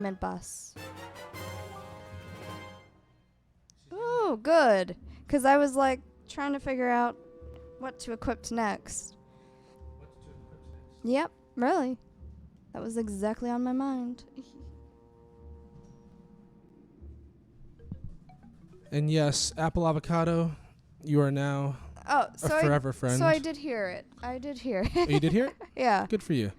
mint boss. Ooh, good. Because I was like trying to figure out what to equip next. Yep, really. That was exactly on my mind. And yes, Apple Avocado, you are now Oh, a forever friend. So I did hear it. I did hear it. Oh, you did hear it? Yeah. Good for you.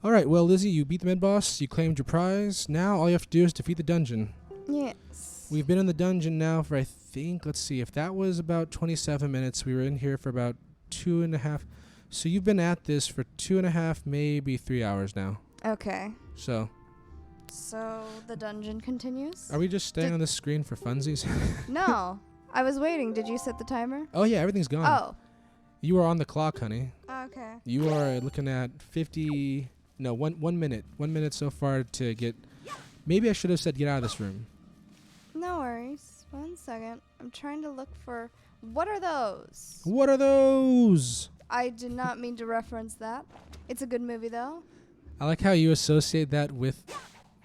All right, well, Lizzie, you beat the mid-boss. You claimed your prize. Now all you have to do is defeat the dungeon. Yes. We've been in the dungeon now for, I think, let's see, if that was about 27 minutes, we were in here for about 2.5. So you've been at this for 2.5, maybe 3 hours now. Okay. So the dungeon continues? are we just staying on this screen for funsies? No. I was waiting. Did you set the timer? Oh, yeah, everything's gone. Oh. You are on the clock, honey. Okay. You are looking at 1 minute. 1 minute so far to get... Maybe I should have said get out of this room. No worries. 1 second. I'm trying to look for... What are those? What are those? I did not mean to reference that. It's a good movie, though. I like how you associate that with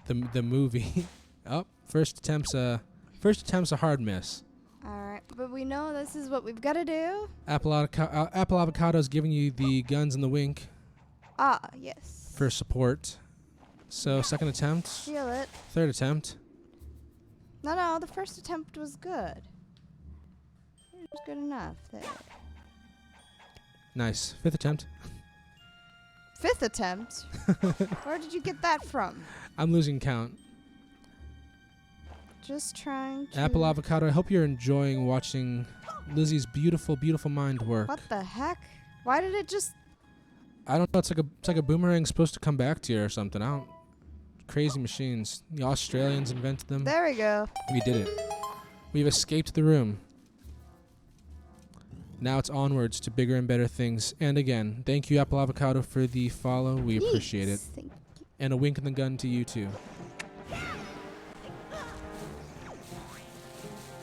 the movie. Oh, first attempt's a hard miss. All right. But we know this is what we've got to do. Apple Avocado's giving you the guns and the wink. Ah, yes. For support. So second attempt. Feel it. Third attempt. No, the first attempt was good. It was good enough there. Nice. Fifth attempt. Fifth attempt? Where did you get that from? I'm losing count. Just trying to... Apple Avocado, I hope you're enjoying watching Lizzie's beautiful, beautiful mind work. What the heck? Why did it just... I don't know. It's like a boomerang supposed to come back to you or something. I don't... Crazy machines. The Australians invented them. There we go. We did it. We've escaped the room. Now it's onwards to bigger and better things. And again, thank you, Apple Avocado, for the follow. We appreciate it. Thank you. And a wink in the gun to you, too.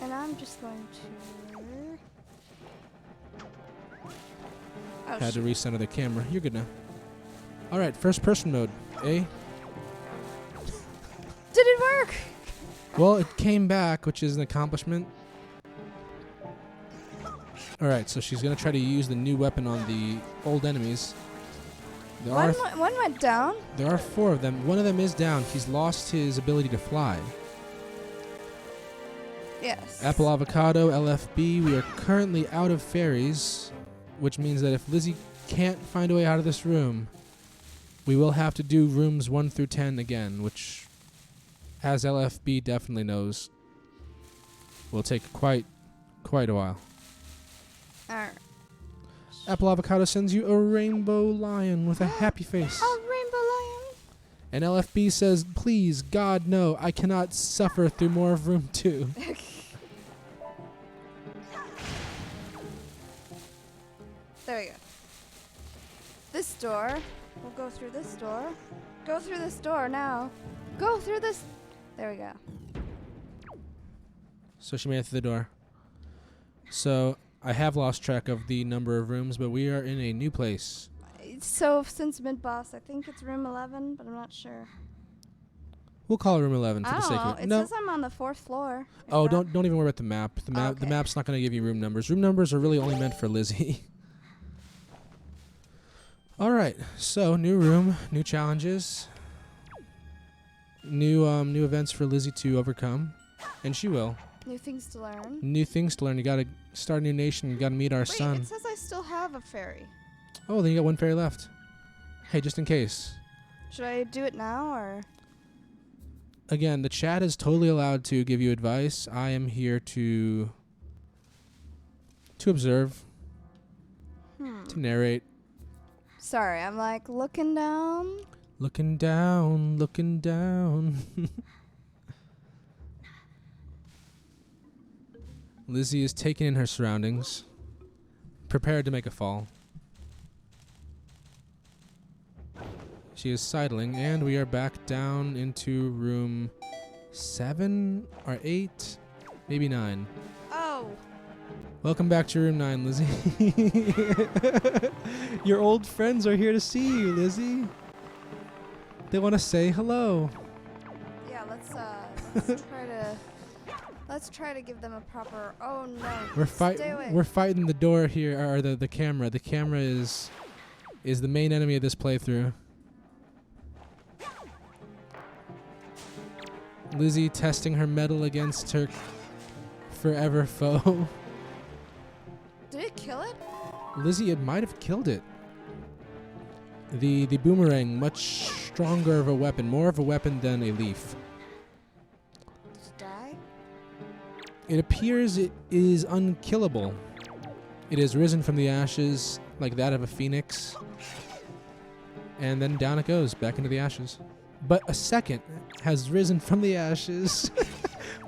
And I'm just going to... Oh, Had to recenter the camera. You're good now. All right, first person mode. Eh? Did it work? Well, it came back, which is an accomplishment. All right, so she's going to try to use the new weapon on the old enemies. One went down. There are 4 of them. One of them is down. He's lost his ability to fly. Yes. Apple Avocado, LFB. We are currently out of fairies, which means that if Lizzie can't find a way out of this room, we will have to do rooms 1 through 10 again, which, as LFB definitely knows, will take quite a while. Alright. Apple Avocado sends you a rainbow lion with a happy face. A rainbow lion. And LFB says, please, God, no, I cannot suffer through more of room 2. There we go. This door. We'll go through this door. Go through this door now. Go through this. There we go. So she made it through the door. So I have lost track of the number of rooms, but we are in a new place. So since mid-boss, I think it's room 11, but I'm not sure. We'll call it room 11 for I the don't sake know. of it. It No. says I'm on the 4th floor. Oh, don't even worry about the map. The Okay. map's not going to give you room numbers. Room numbers are really only meant for Lizzie. All right. So, new room, new challenges, new events for Lizzie to overcome, and she will. New things to learn. New things to learn. You got to start a new nation. You got to meet our Wait, son. it says I still have a fairy. Oh, then you got 1 fairy left. Hey, just in case. Should I do it now or? Again, the chat is totally allowed to give you advice. I am here to observe, to narrate. Sorry, I'm like looking down. Looking down, looking down. Lizzie is taking in her surroundings, prepared to make a fall. She is sidling, and we are back down into room 7 or 8, maybe 9. Oh. Welcome back to room 9, Lizzie. Your old friends are here to see you, Lizzie. They want to say hello. Yeah, Yeah, let's try to give them a proper. Oh no! Stay away. We're fighting the door here, or the camera. The camera is the main enemy of this playthrough. Lizzie testing her mettle against her forever foe. Did it kill it? Lizzie, it might have killed it. The boomerang, much stronger of a weapon, more of a weapon than a leaf. Did it die? It appears it is unkillable. It has risen from the ashes like that of a phoenix. And then down it goes, back into the ashes. But a second has risen from the ashes.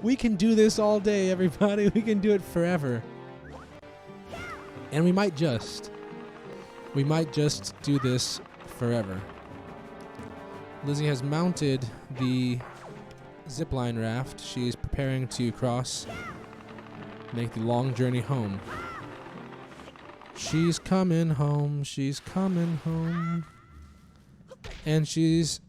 We can do this all day, everybody. We can do it forever. And we might just do this forever. Lizzie has mounted the zipline raft. She's preparing to cross, make the long journey home. She's coming home. She's coming home. And she's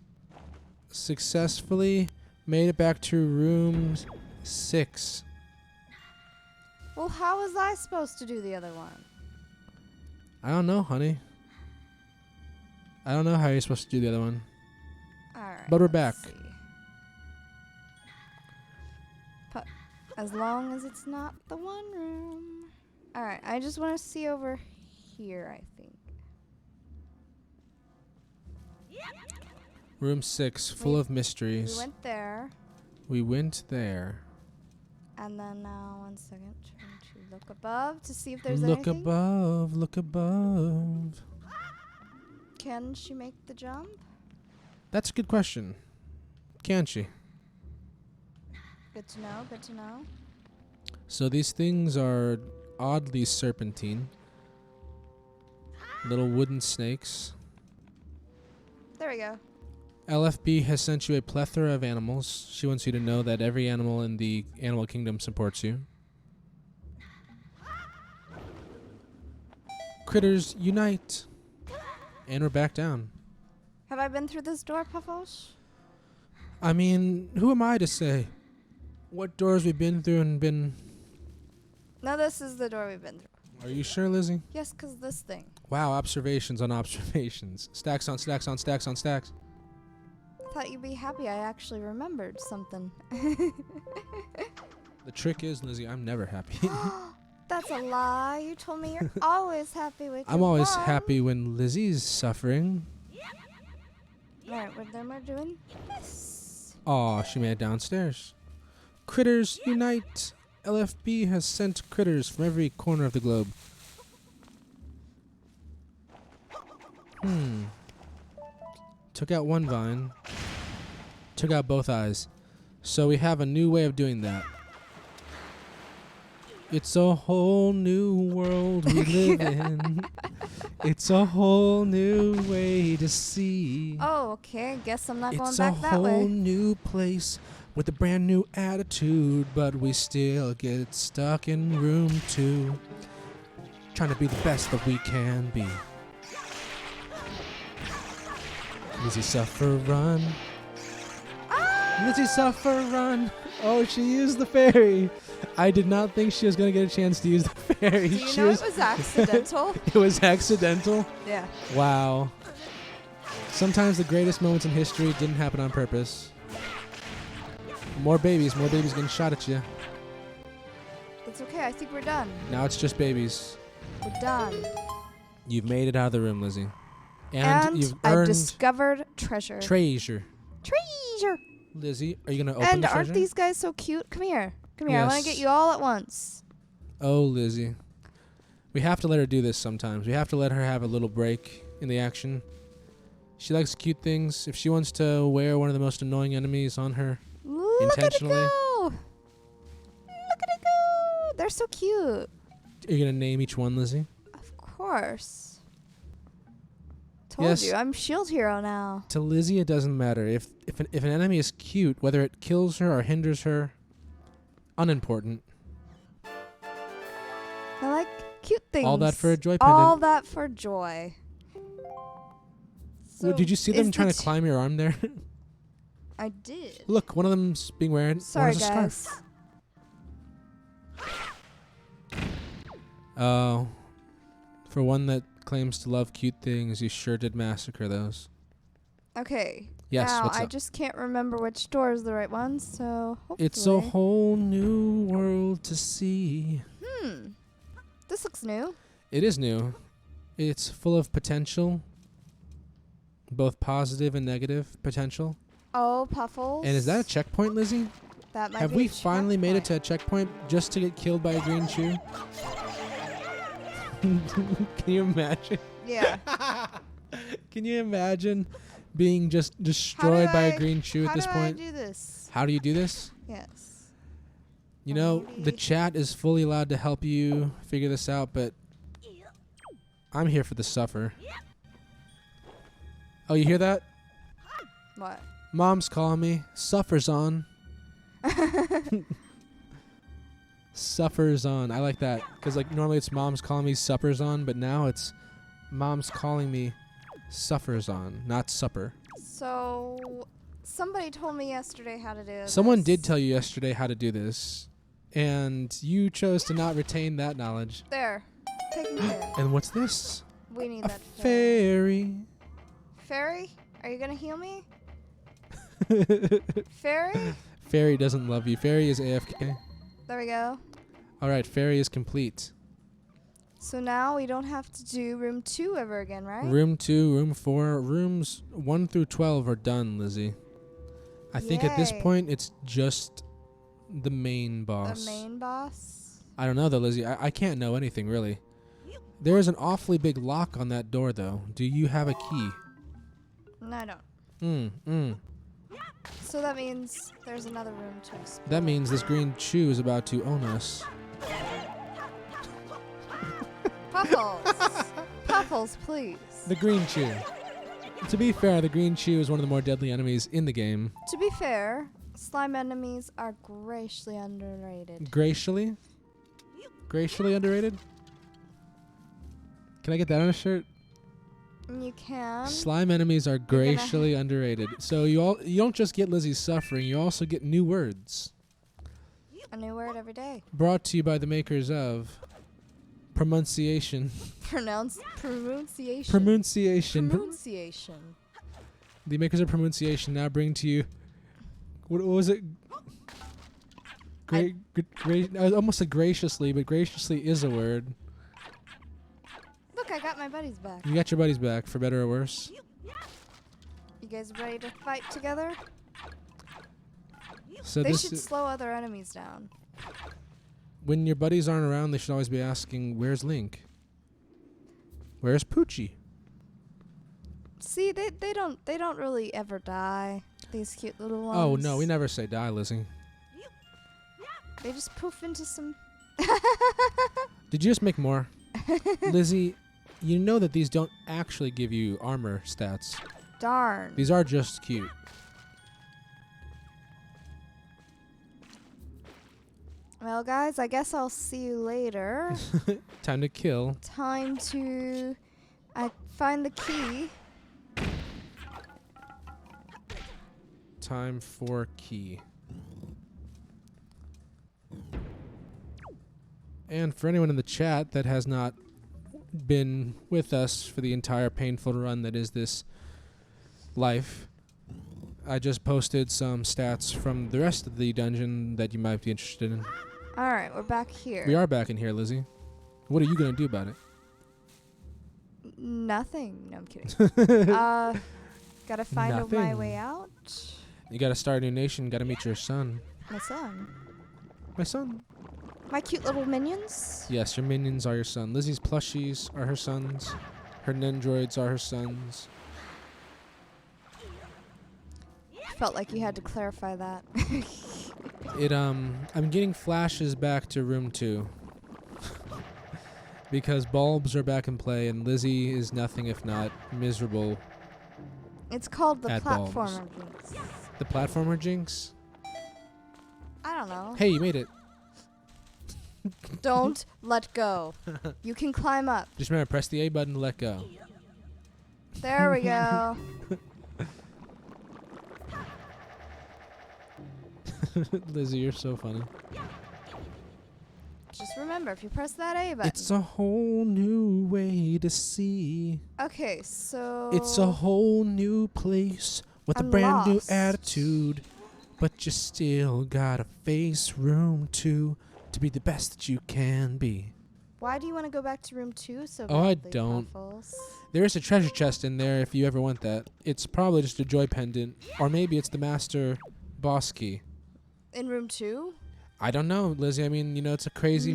successfully made it back to room 6. Well, how was I supposed to do the other one? I don't know, honey. I don't know how you're supposed to do the other one. Alright. But we're back. See. As long as it's not the one room. Alright, I just want to see over here, I think. Room 6, full of mysteries. We went there. We went there. And then now, 1 second, trying to look above to see if there's Look anything. above, look above. Can she make the jump? That's a good question. Can she? Good to know, good to know. So these things are oddly serpentine. Little wooden snakes. There we go. LFB has sent you a plethora of animals. She wants you to know that every animal in the animal kingdom supports you. Critters, unite! And we're back down. Have I been through this door, Puffles? I mean, who am I to say what doors we've been through and been... No, this is the door we've been through. Are you sure, Lizzie? Yes, 'cause this thing. Wow, observations on observations. Stacks on stacks on stacks on stacks. I thought you'd be happy I actually remembered something. The trick is, Lizzie, I'm never happy. That's a lie. You told me you're always happy with I'm your always mom. happy when Lizzie's suffering. Alright, well, then we're doing this. Aw, she made it downstairs. Critters, unite! LFB has sent critters from every corner of the globe. Took out one vine. Took out both eyes. So we have a new way of doing that. It's a whole new world we live in. It's a whole new way to see. Oh, okay. Guess I'm not going It's back a that whole way. new place with a brand new attitude, but we still get stuck in room 2, trying to be the best that we can be. Lizzie suffer run. Lizzie suffer run. Oh, she used the fairy. I did not think she was going to get a chance to use the fairy. Do you know it was accidental? It was accidental? Yeah. Wow. Sometimes the greatest moments in history didn't happen on purpose. More babies getting shot at you. It's okay. I think we're done. Now it's just babies. We're done. You've made it out of the room, Lizzie. And you've I've earned discovered treasure. treasure. Treasure. Lizzie, are you going to open And the aren't treasure? these guys so cute? Come here. Come here. I want Yes. to get you all at once. Oh, Lizzie. We have to let her do this sometimes. We have to let her have a little break in the action. She likes cute things. If she wants to wear one of the most annoying enemies on her Look at it intentionally, go. Look at it go. They're so cute. are you going to name each one, Lizzie? Of course. Told Yes. you. I'm shield hero now. To Lizzie, it doesn't matter. If an enemy is cute, whether it kills her or hinders her, unimportant. I like cute things. All that for a joy pendant. All that for joy. Well, did you see them is trying the to climb your arm there? I did. Look, one of them's being wearing Sorry, a guys. scarf. Oh. For one that claims to love cute things, you sure did massacre those. Okay. Yes, now, what's I up? just can't remember which door is the right one, so hopefully. It's a whole new world to see. This looks new. It is new. It's full of potential. Both positive and negative potential. Oh, Puffles. And is that a checkpoint, Lizzie? That might Have be we a finally made it to a checkpoint. checkpoint just to get killed by a green shoe? Can you imagine? Yeah. Can you imagine being just destroyed by a green shoe at this point? How do I do this? How do you do this? Yes. You know, the chat is fully allowed to help you figure this out, but I'm here for the suffer. Oh, you hear that? What? Mom's calling me. Suffers on. Suffers on. I like that. Because like normally it's mom's calling me suppers on, but now it's mom's calling me suffers on, not supper. So, somebody told me yesterday how to do this. Someone did tell you yesterday how to do this, and you chose to not retain that knowledge. There. Taking care. And what's this? We need A that fairy. Fairy? Are you gonna heal me? Fairy? Fairy doesn't love you. Fairy is AFK. There we go. Alright, fairy is complete. So now we don't have to do room 2 ever again, right? Room 2, room 4, rooms 1 through 12 are done, Lizzie. I think at this Yay. point it's just the main boss. The main boss? I don't know though, Lizzie. I can't know anything really. There is an awfully big lock on that door though. Do you have a key? No, I don't. So that means there's another room to explore. That means this green shoe is about to own us. Puffles! Puffles, please. The green shoe. To be fair, the green shoe is one of the more deadly enemies in the game. To be fair, slime enemies are graciously underrated. Graciously? Graciously underrated? Can I get that on a shirt? You can. Slime enemies are graciously underrated. So you don't just get Lizzie's suffering, you also get new words. A new word every day. Brought to you by the makers of pronunciation. Pronunciation. Pronunciation. Pronunciation. The makers of pronunciation now bring to you. What was it? I almost said graciously, but graciously is a word. Look, I got my buddies back. You got your buddies back, for better or worse. You guys ready to fight together? So They this should slow other enemies down. when your buddies aren't around, they should always be asking, "Where's Link? Where's Poochie?" See, they don't really ever die. These cute little ones. Oh no, we never say die, Lizzie. They just poof into some. Did you just make more? Lizzie, you know that these don't actually give you armor stats. Darn. These are just cute. Well, guys, I guess I'll see you later. Time to kill. Time to find the key. Time for key. And for anyone in the chat that has not been with us for the entire painful run that is this life, I just posted some stats from the rest of the dungeon that you might be interested in. All right, we're back here. We are back in here, Lizzie. What are you going to do about it? Nothing. No, I'm kidding. Gotta find my Nothing. way out. You got to start a new nation, got to meet your son. My son. My son. My cute little minions. Yes, your minions are your son. Lizzie's plushies are her sons. Her nendroids are her sons. Felt like you had to clarify that. I'm getting flashes back to room 2. Because bulbs are back in play and Lizzie is nothing if not miserable. It's called the At platformer bulbs. jinx. The platformer jinx? I don't know. Hey, you made it. Don't let go. You can climb up. Just remember, press the A button to let go. There we go. Lizzie, you're so funny. Just remember, if you press that A button. It's a whole new way to see. Okay, so... It's a whole new place with a I'm brand new lost. attitude. But you still gotta face room 2 to be the best that you can be. Why do you want to go back to room 2 so Oh, I badly, don't. Puffles? There is a treasure chest in there if you ever want that. It's probably just a joy pendant. Or maybe it's the master boss key. In room 2? I don't know, Lizzie. I mean, you know, it's a crazy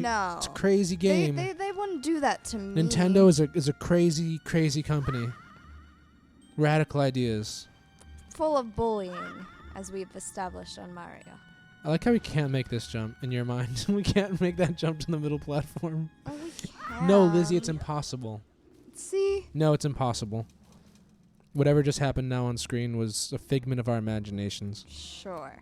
game. They wouldn't do that to me. Nintendo is a crazy, crazy company. Radical ideas. Full of bullying, as we've established on Mario. I like how we can't make this jump in your mind. We can't make that jump to the middle platform. Oh, we can. No, Lizzie, it's impossible. See? No, it's impossible. Whatever just happened now on screen was a figment of our imaginations. Sure.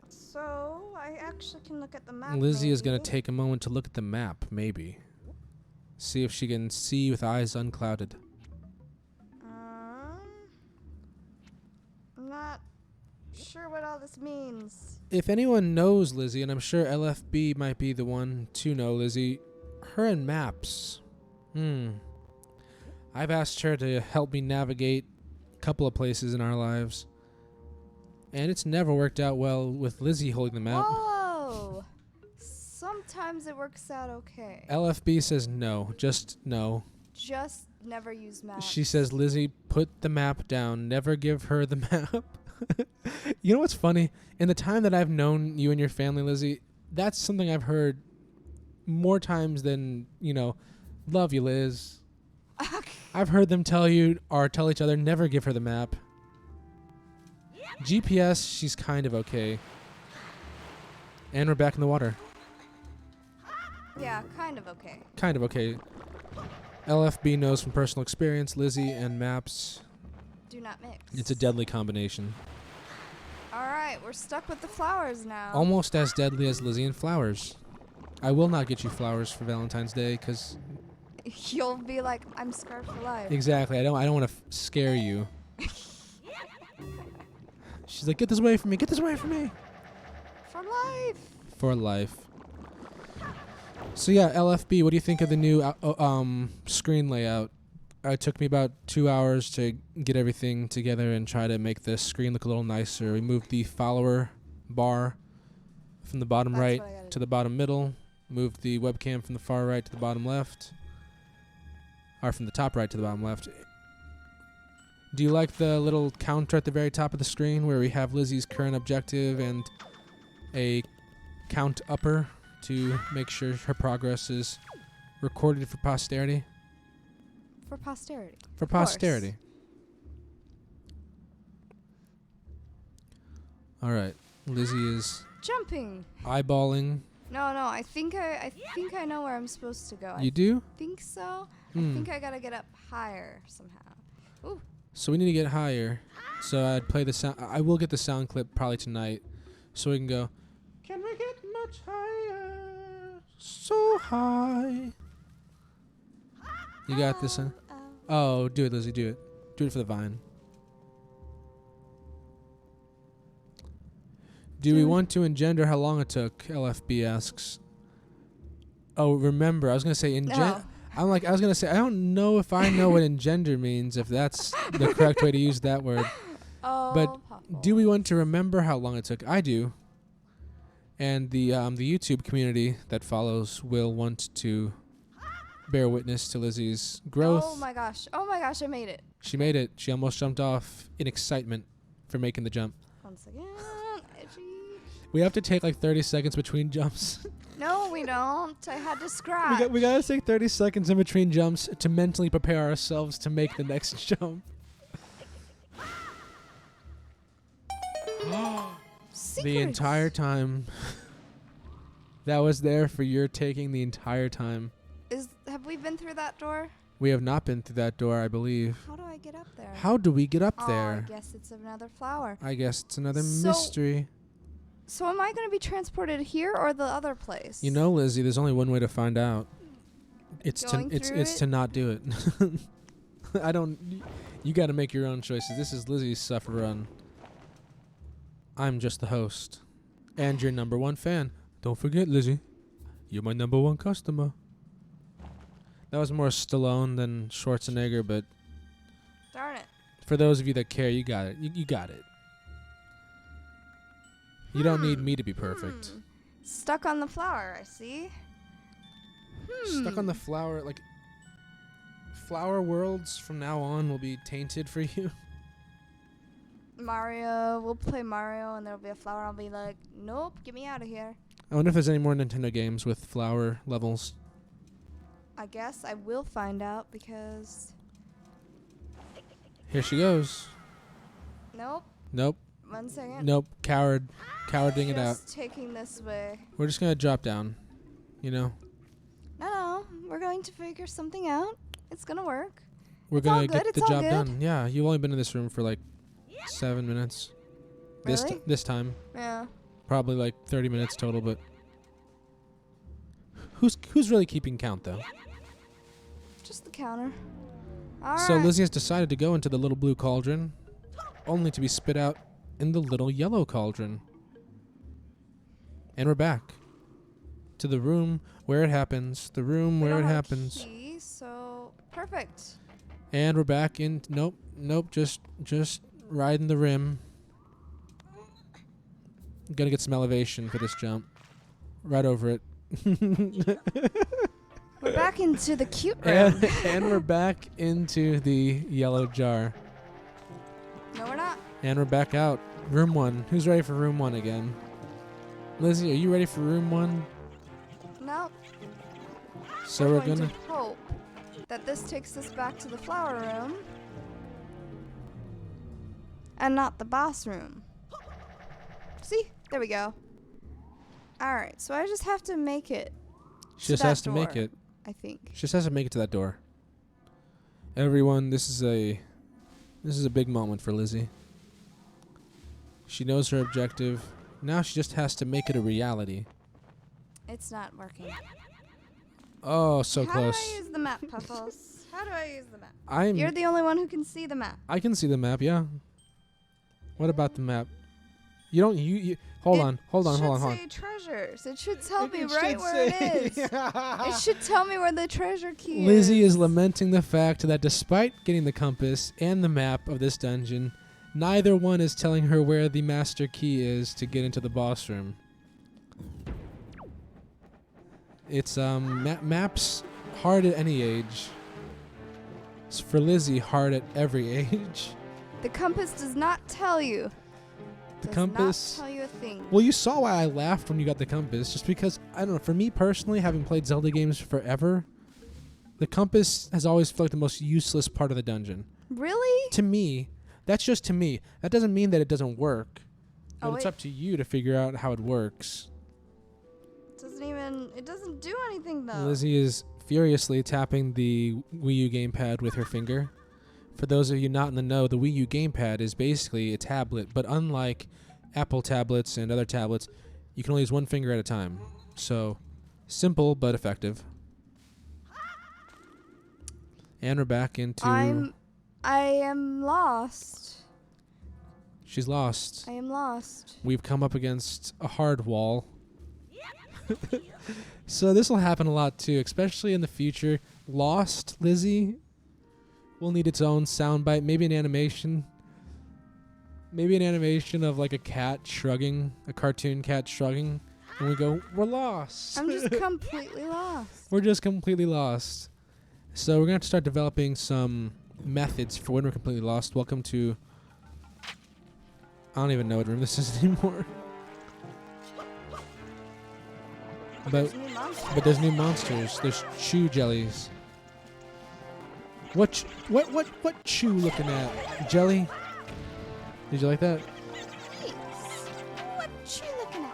So, I actually can look at the map. Lizzie is going maybe. to take a moment to look at the map, maybe. See if she can see with eyes unclouded. I'm not sure what all this means. If anyone knows Lizzie, and I'm sure LFB might be the one to know Lizzie, her and maps. I've asked her to help me navigate a couple of places in our lives. And it's never worked out well with Lizzie holding the map. Whoa! Sometimes it works out okay. LFB says no, just no. Just never use maps. She says, Lizzie, put the map down. Never give her the map. You know what's funny? In the time that I've known you and your family, Lizzie, that's something I've heard more times than, you know, love you, Liz. I've heard them tell you or tell each other, never give her the map. GPS, she's kind of okay. And we're back in the water. Yeah, kind of okay. Kind of okay. LFB knows from personal experience, Lizzie and maps. Do not mix. It's a deadly combination. Alright, we're stuck with the flowers now. Almost as deadly as Lizzie and flowers. I will not get you flowers for Valentine's Day because You'll be like, I'm scarred for life. exactly. I don't want to scare you. She's like, get this away from me. Get this away from me. For life. For life. So yeah, LFB, what do you think of the new screen layout? It took me about 2 hours to get everything together and try to make the screen look a little nicer. We moved the follower bar from the bottom That's right what I gotta to the bottom middle. Moved the webcam from the far right to the bottom left. Or from the top right to the bottom left. Do you like the little counter at the very top of the screen where we have Lizzie's current objective and a count upper to make sure her progress is recorded for posterity? For posterity. For Of course. posterity. All right. Lizzie is Jumping. eyeballing. No, I think I know where I'm supposed to go. You do? I think so. I Hmm. think I gotta get up higher somehow. Ooh. So we need to get higher. So I'd play the sound. I will get the sound clip probably tonight, so we can go. Can we get much higher? So high. You got this, son. Oh, do it, Lizzie. Do it. Do it for the vine. Do we want to engender how long it took? LFB asks. Oh, remember, I was gonna say engender. I was gonna say I don't know if I know what engender means, if that's the correct way to use that word. Oh, But do we want to remember how long it took? I do. And the YouTube community that follows will want to bear witness to Lizzie's growth. Oh my gosh, I made it. She made it. She almost jumped off in excitement for making the jump. Once again, edgy. We have to take like 30 seconds between jumps. No, we don't. I had to scratch. we gotta take 30 seconds in between jumps to mentally prepare ourselves to make the next jump. The entire time that was there for your taking the entire time. Have we been through that door? We have not been through that door, I believe. How do I get up there? How do we get up Oh, there? I guess it's another flower. I guess it's another So- mystery. So am I going to be transported here or the other place? You know, Lizzie, there's only one way to find out. It's Going to through it's it? to not do it. You got to make your own choices. This is Lizzie's suffer run. I'm just the host. And your number one fan. Don't forget, Lizzie. You're my number one customer. That was more Stallone than Schwarzenegger, but Darn it. for those of you that care, you got it. You got it. You don't need me to be perfect. Stuck on the flower, I see. Stuck on the flower, like, flower worlds from now on will be tainted for you. Mario, we'll play Mario and there'll be a flower. I'll be like, nope, get me out of here. I wonder if there's any more Nintendo games with flower levels. I guess I will find out because... Here she goes. Nope. Nope. 1 second. Nope. Cowarding it out. Just taking this way. We're just gonna drop down. You know? No, we're going to figure something out. It's gonna work. We're It's all gonna good, get it's the all job good. done. Yeah, you've only been in this room for like 7 minutes. Really? This time. Yeah. Probably like 30 minutes total, but who's really keeping count though? Just the counter. All So right. Lizzie has decided to go into the little blue cauldron, only to be spit out in the little yellow cauldron. And we're back to the room where it happens. The room We where it don't have a happens. key, so perfect. And we're back in. Nope. Just riding the rim. Gotta get some elevation for this jump. Right over it. We're back into the cute room. and we're back into the yellow jar. No, we're not. And we're back out. Room 1. Who's ready for room 1 again? Lizzie, are you ready for room 1? No. So we're going gonna. to hope that this takes us back to the flower room and not the boss room. See? There we go. Alright, so I just have to make it. She just that has to make door, it. I think. She just has to make it to that door. Everyone, this is a big moment for Lizzie. She knows her objective. Now she just has to make it a reality. It's not working. Oh, so How close. do I use the map, Puffles? How do I use the map? I'm. You're the only one who can see the map. I can see the map. Yeah. What about the map? You don't. You. Hold on. Hold on. It should say treasures. It should tell me right where it is. It should tell me where the treasure key is. Lizzie is lamenting the fact that despite getting the compass and the map of this dungeon, neither one is telling her where the master key is to get into the boss room. It's maps hard at any age. It's for Lizzie hard at every age. The compass does not tell you. The Does compass. not tell you a thing. Well, you saw why I laughed when you got the compass, just because I don't know. For me personally, having played Zelda games forever, the compass has always felt like the most useless part of the dungeon. Really? To me, that's just to me. That doesn't mean that it doesn't work. But Oh, it's wait. up to you to figure out how it works. It doesn't do anything though. Lizzie is furiously tapping the Wii U gamepad with her finger. For those of you not in the know, the Wii U gamepad is basically a tablet, but unlike Apple tablets and other tablets, you can only use one finger at a time. So, simple but effective. And we're back into... I am lost. She's lost. I am lost. We've come up against a hard wall. So this will happen a lot too, especially in the future. Lost Lizzie will need its own soundbite, maybe an animation. Maybe an animation of like a cat shrugging, a cartoon cat shrugging, and we go, we're lost. I'm just completely lost. We're just completely lost. So we're going to have to start developing some methods for when we're completely lost. Welcome to... I don't even know what room this is anymore. There's new monsters. But there's new monsters. There's chew jellies. What chew looking at? Jelly? Did you like that? Nice. What you looking at?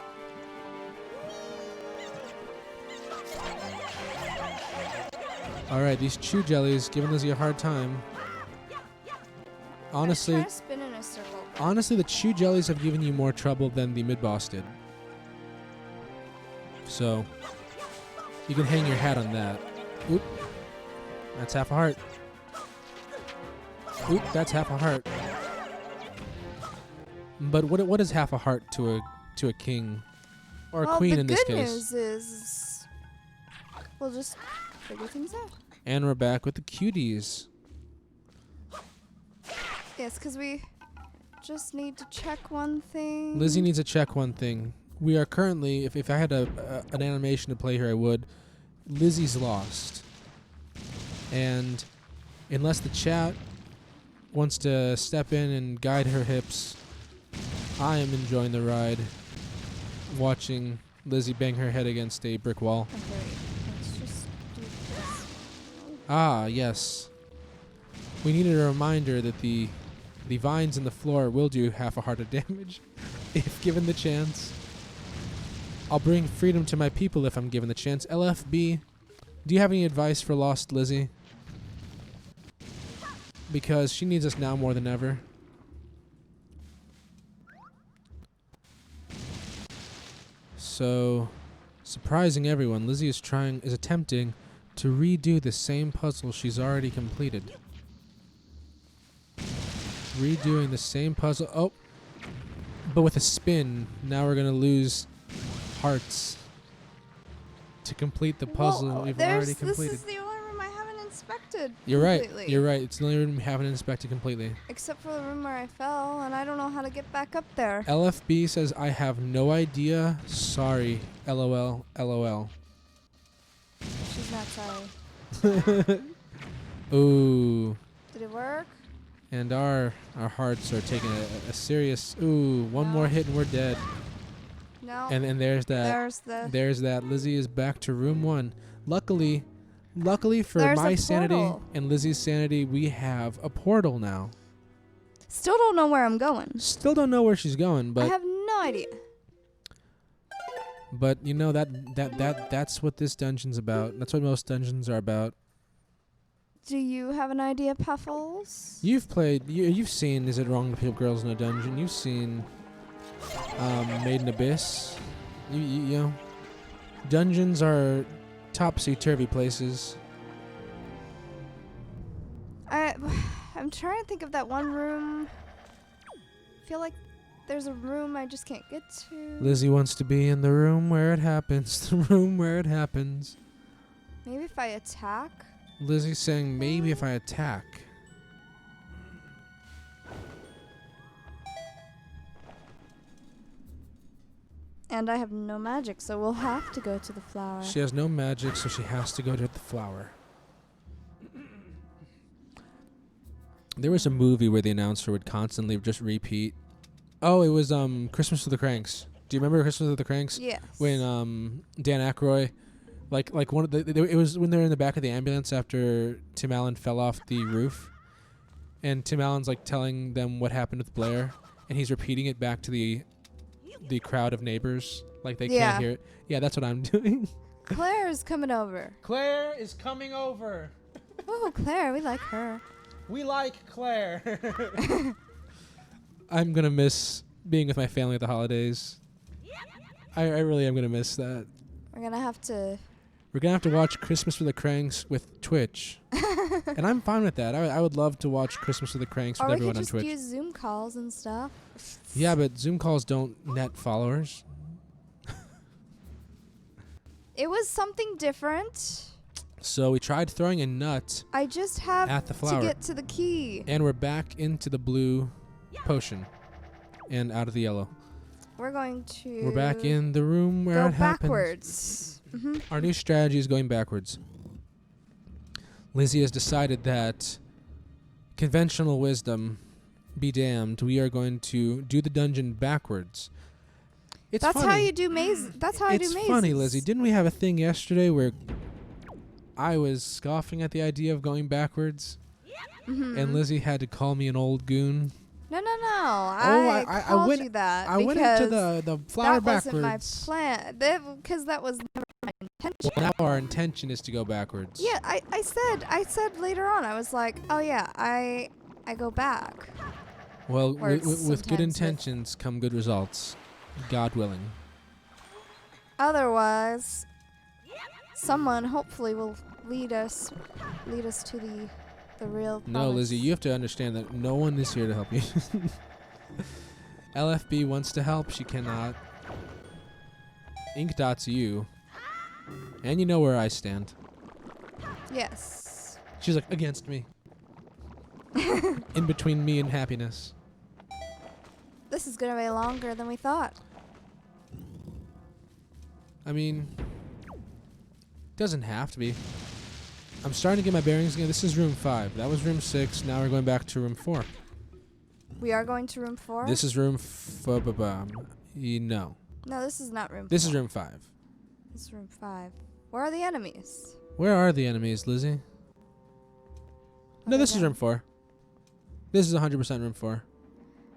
All right, these chew jellies giving Lizzie a hard time. Honestly, Try to spin in a circle. honestly, the chew jellies have given you more trouble than the mid-boss did. So, you can hang your hat on that. Oop. That's half a heart. Oop, that's half a heart. But what is half a heart to a king or a Well, queen the in this good case? news is we'll just figure things out. And we're back with the cuties. Yes, because we just need to check one thing. Lizzie needs to check one thing. We are currently, if I had an animation to play here, I would. Lizzie's lost. And unless the chat wants to step in and guide her hips, I am enjoying the ride, watching Lizzie bang her head against a brick wall. Okay, wait. Let's just do this. Ah, yes. We needed a reminder that the vines in the floor will do half a heart of damage if given the chance. I'll bring freedom to my people if I'm given the chance. LFB, do you have any advice for lost Lizzie? Because she needs us now more than ever. So, surprising everyone, Lizzie is attempting to redo the same puzzle she's already completed. Redoing the same puzzle. Oh, but with a spin. Now we're gonna lose hearts to complete the puzzle we've already completed. This is the only room I haven't inspected. You're completely. right. You're right. It's the only room we haven't inspected completely. Except for the room where I fell, and I don't know how to get back up there. LFB says, I have no idea. Sorry. LOL. LOL. She's not sorry. Ooh. Did it work? And our hearts are taking a serious... Ooh, one more hit and we're dead. No. And there's that. There's that. Lizzie is back to room 1. Luckily for There's my a sanity portal. and Lizzie's sanity, we have a portal now. Still don't know where I'm going. Still don't know where she's going, I but have no idea. you know that's what this dungeon's about. That's what most dungeons are about. Do you have an idea, Puffles? You've played. You've seen. Is it wrong to put girls in a dungeon? You've seen. Maiden Abyss. You know. Dungeons are topsy-turvy places. I'm trying to think of that one room. I feel like there's a room I just can't get to. Lizzie wants to be in the room where it happens. The room where it happens. Maybe if I attack? Lizzie's saying maybe if I attack. And I have no magic, so we'll have to go to the flower. She has no magic, so she has to go to the flower. There was a movie where the announcer would constantly just repeat. Oh, it was Christmas with the Cranks. Do you remember Christmas with the Cranks? Yes. When Dan Aykroyd, like one of it was when they're in the back of the ambulance after Tim Allen fell off the roof, and Tim Allen's like telling them what happened with Blair, and he's repeating it back to the crowd of neighbors, like they can't hear it. Yeah, that's what I'm doing. Claire is coming over. Claire is coming over. Oh, Claire, we like her. We like Claire. I'm gonna miss being with my family at the holidays. I really am gonna miss that. We're gonna have to watch Christmas with the Cranks with Twitch. And I'm fine with that. I would love to watch Christmas with the Cranks with everyone on Twitch. Or we could just use Zoom calls and stuff. Yeah, but Zoom calls don't net followers. It was something different. So we tried throwing a nut I just have at the flower. to get to the key. And we're back into the blue potion and out of the yellow. We're going to... We're back in the room where it go happens. backwards. Mm-hmm. Our new strategy is going backwards. Lizzie has decided that conventional wisdom be damned. We are going to do the dungeon backwards. It's That's funny. how you do mazes. That's how I do mazes. It's funny, Lizzie. Didn't we have a thing yesterday where I was scoffing at the idea of going backwards? Mm-hmm. And Lizzie had to call me an old goon? No. I called went, you that I went into the flower that backwards. wasn't my plan. Because that was never my intention. Well, now our intention is to go backwards. Yeah, I said later on. I was like, oh yeah, I go back. Well, Or with good sometimes intentions come good results, God willing. Otherwise, someone hopefully will lead us to the real. No, promise. Lizzie, you have to understand that no one is here to help you. LFB wants to help. She cannot. Ink Dot's you. And you know where I stand. Yes. She's like, against me. In between me and happiness. This is gonna be longer than we thought. I mean, doesn't have to be. I'm starting to get my bearings again. This is room 5. That was room 6. Now we're going back to room 4. We are going to room 4? This is room no. No, this is not room 4. This is room 5. This is room 5. Where are the enemies? Where are the enemies, Lizzie? No, this is room 4. This is 100% room 4.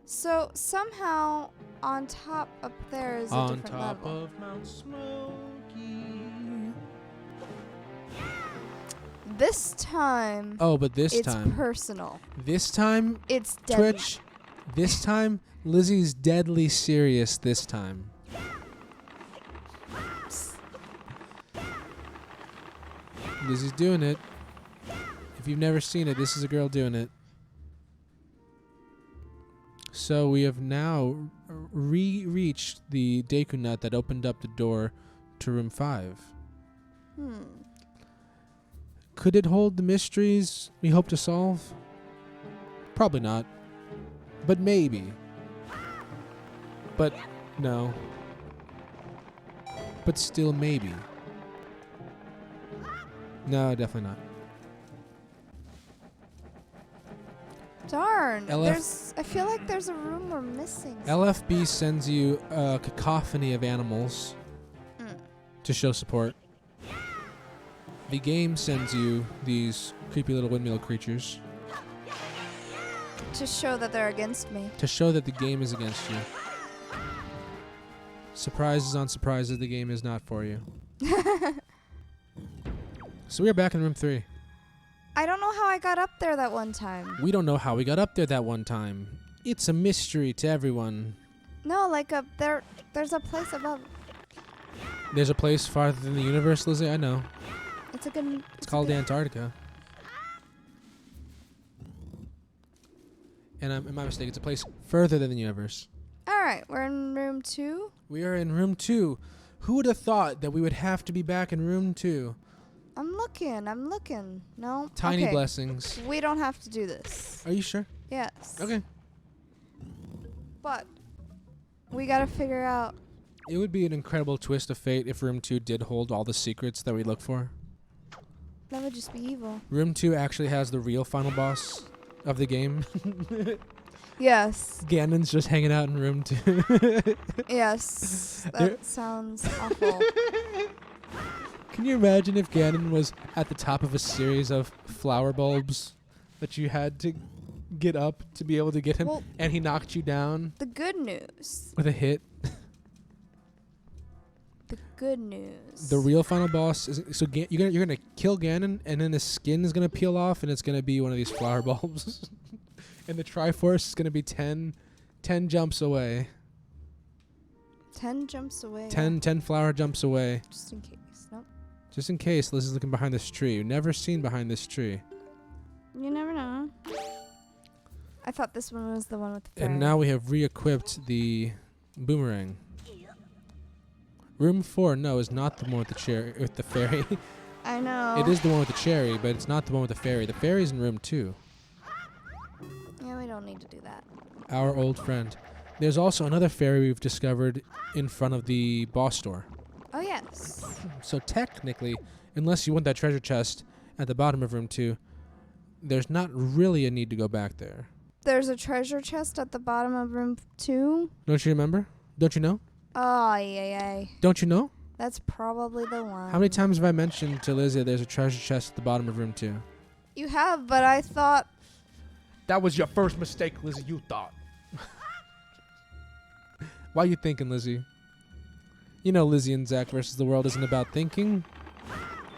So somehow on top up there is a different level. On top of Mount Smoky. This time. Oh, but this it's time. It's personal. This time. It's deadly. Twitch. This time, Lizzie's deadly serious this time. Lizzie's doing it. If you've never seen it, this is a girl doing it. So we have now reached the Deku Nut that opened up the door to room 5. Could it hold the mysteries we hope to solve? Probably not. But maybe. But no. But still maybe. No, definitely not. Darn. I feel like there's a room we're missing. LFB sends you a cacophony of animals to show support. The game sends you these creepy little windmill creatures. To show that they're against me. To show that the game is against you. Surprises on surprises, the game is not for you. So we are back in room 3. I don't know how I got up there that one time. We don't know how we got up there that one time. It's a mystery to everyone. No, like there's a place above. There's a place farther than the universe, Lizzie? I know. It's called Antarctica. And I'm my mistake. It's a place further than the universe. All right, we're in room 2. We are in room 2. Who would have thought that we would have to be back in room 2? I'm looking. No. Tiny blessings. We don't have to do this. Are you sure? Yes. Okay. But we got to figure out. It would be an incredible twist of fate if room 2 did hold all the secrets that we look for. That would just be evil. Room 2 actually has the real final boss of the game. Yes. Ganon's just hanging out in room 2. Yes. That sounds awful. Can you imagine if Ganon was at the top of a series of flower bulbs that you had to get up to be able to get him, and he knocked you down? The good news. With a hit. The good news. The real final boss is you're gonna kill Ganon, and then his skin is gonna peel off, and it's gonna be one of these flower bulbs, and the Triforce is gonna be 10 jumps away. 10 jumps away. 10 flower jumps away. Just in case. Nope. Just in case Liz is looking behind this tree. You've never seen behind this tree. You never know. I thought this one was the one with the fairy. And now we have re-equipped the boomerang. Room 4, no, is not the one with the cherry with the fairy. I know. It is the one with the cherry, but it's not the one with the fairy. The fairy's in room 2. Yeah, we don't need to do that. Our old friend. There's also another fairy we've discovered in front of the boss store. Oh, yes. So technically, unless you want that treasure chest at the bottom of room 2, there's not really a need to go back there. There's a treasure chest at the bottom of room 2? Don't you remember? Don't you know? Oh, yeah. Don't you know? That's probably the one. How many times have I mentioned to Lizzie there's a treasure chest at the bottom of room 2? You have, but I thought... That was your first mistake, Lizzie, you thought. Why are you thinking, Lizzie? You know Lizzie and Zach versus the world isn't about thinking.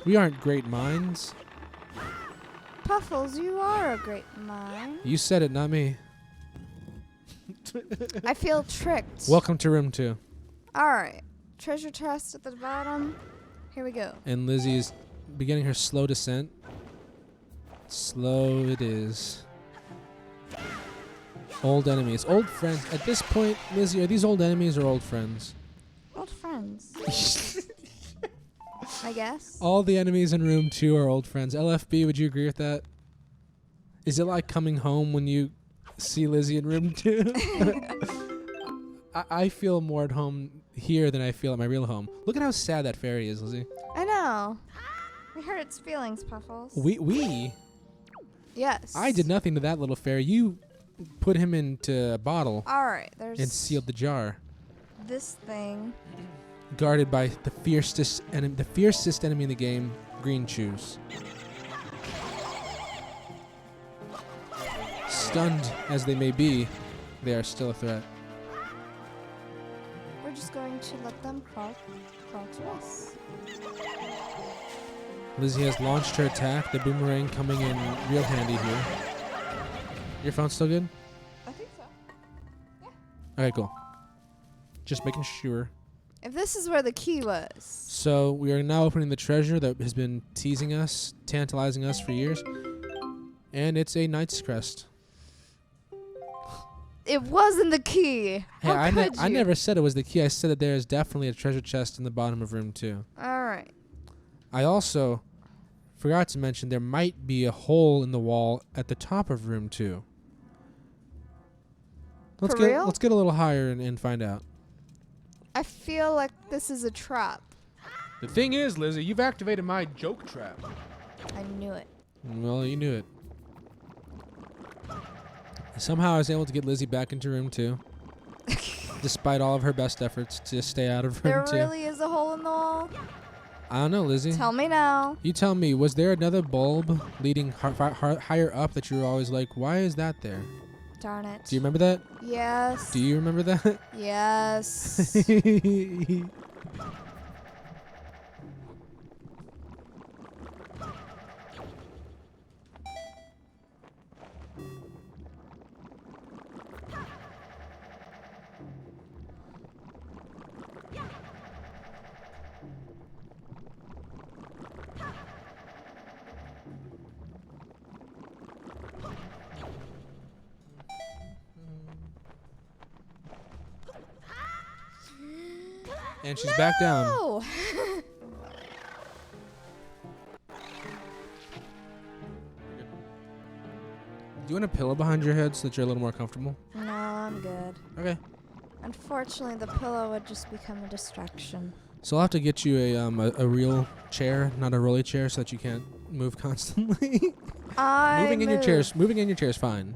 We aren't great minds. Puffles, you are a great mind. You said it, not me. I feel tricked. Welcome to room 2. All right. Treasure chest at the bottom. Here we go. And Lizzie is beginning her slow descent. Slow it is. Old enemies. Old friends. At this point, Lizzie, are these old enemies or old friends? Old friends. I guess. All the enemies in room 2 are old friends. LFB, would you agree with that? Is it like coming home when you see Lizzie in room 2? I feel more at home here than I feel at my real home. Look at how sad that fairy is, Lizzie. I know. We hurt its feelings, Puffles. We? Yes. I did nothing to that little fairy. You put him into a bottle Alright, there's and sealed the jar. this thing. Guarded by the fiercest enemy in the game, green shoes. Stunned as they may be, they are still a threat. We're just going to let them crawl to us. Lizzie has launched her attack, the boomerang coming in real handy here. Your phone's still good? I think so. Okay, cool. Just making sure. If this is where the key was. So we are now opening the treasure that has been teasing us, tantalizing us for years. And it's a knight's crest. It wasn't the key. Hey, How I could you? never said it was the key. I said that there is definitely a treasure chest in the bottom of room 2. Alright. I also forgot to mention there might be a hole in the wall at the top of room 2. Let's get a little higher and find out. I feel like this is a trap. The thing is, Lizzie, you've activated my joke trap. I knew it. Well, you knew it. Somehow I was able to get Lizzie back into room 2, despite all of her best efforts to stay out of room 2. There really is a hole in the wall? I don't know, Lizzie. Tell me now. You tell me, was there another bulb leading higher up that you were always like, why is that there? Darn it. Do you remember that? Yes. Do you remember that? Yes. And she's back down. No! Do you want a pillow behind your head so that you're a little more comfortable? No, I'm good. Okay. Unfortunately, the pillow would just become a distraction. So I'll have to get you a real chair, not a rolly chair, so that you can't move constantly. Moving in your chair is fine.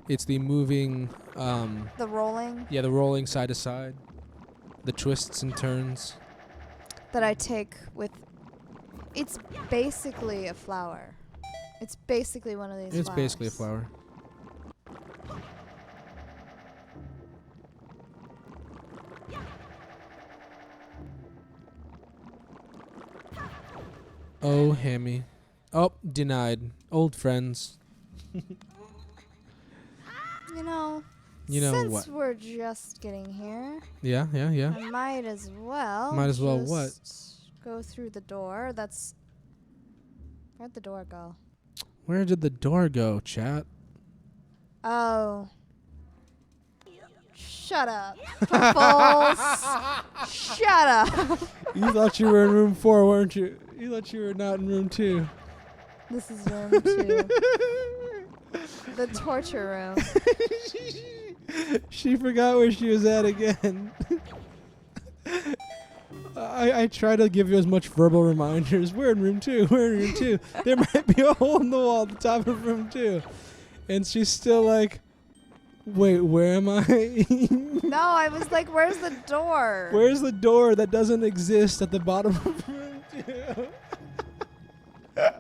It's the moving. The rolling. Yeah, the rolling side to side, the twists and turns. That I take with. It's basically a flower. It's basically one of these. It's flowers. basically a flower. Oh, Hammy. Oh, denied. Old friends. You know Since what? We're just getting here. Yeah. I might as well. Might as well what? Go through the door. Where'd the door go? Where did the door go, chat? Oh. Shut up. Puffles. Shut up. You thought you were in room 4, weren't you? You thought you were not in room 2. This is room 2. The torture room. She forgot where she was at again. I try to give you as much verbal reminders. We're in room 2. We're in room 2. There might be a hole in the wall at the top of room 2. And she's still like, wait, where am I? No, I was like, where's the door? Where's the door that doesn't exist at the bottom of room 2?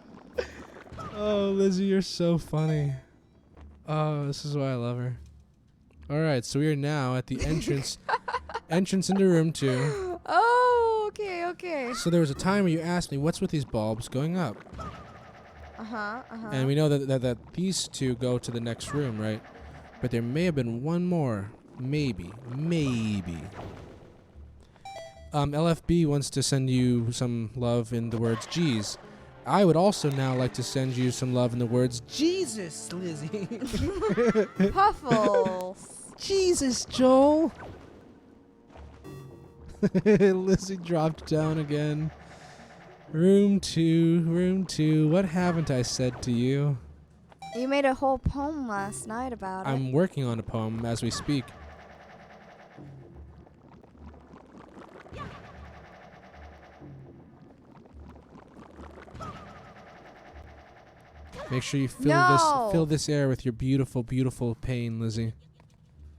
Oh, Lizzie, you're so funny. Oh, this is why I love her. All right, so we are now at the entrance into room 2. Oh, okay. So there was a time where you asked me, what's with these bulbs going up? Uh-huh. And we know that these two go to the next room, right? But there may have been one more. Maybe. LFB wants to send you some love in the words, geez, I would also now like to send you some love in the words, Jesus, Lizzie. Puffles. Jesus, Joel. Lizzie dropped down again. Room 2. What haven't I said to you? You made a whole poem last night about it. I'm working on a poem as we speak. Make sure you fill this air with your beautiful, beautiful pain, Lizzie.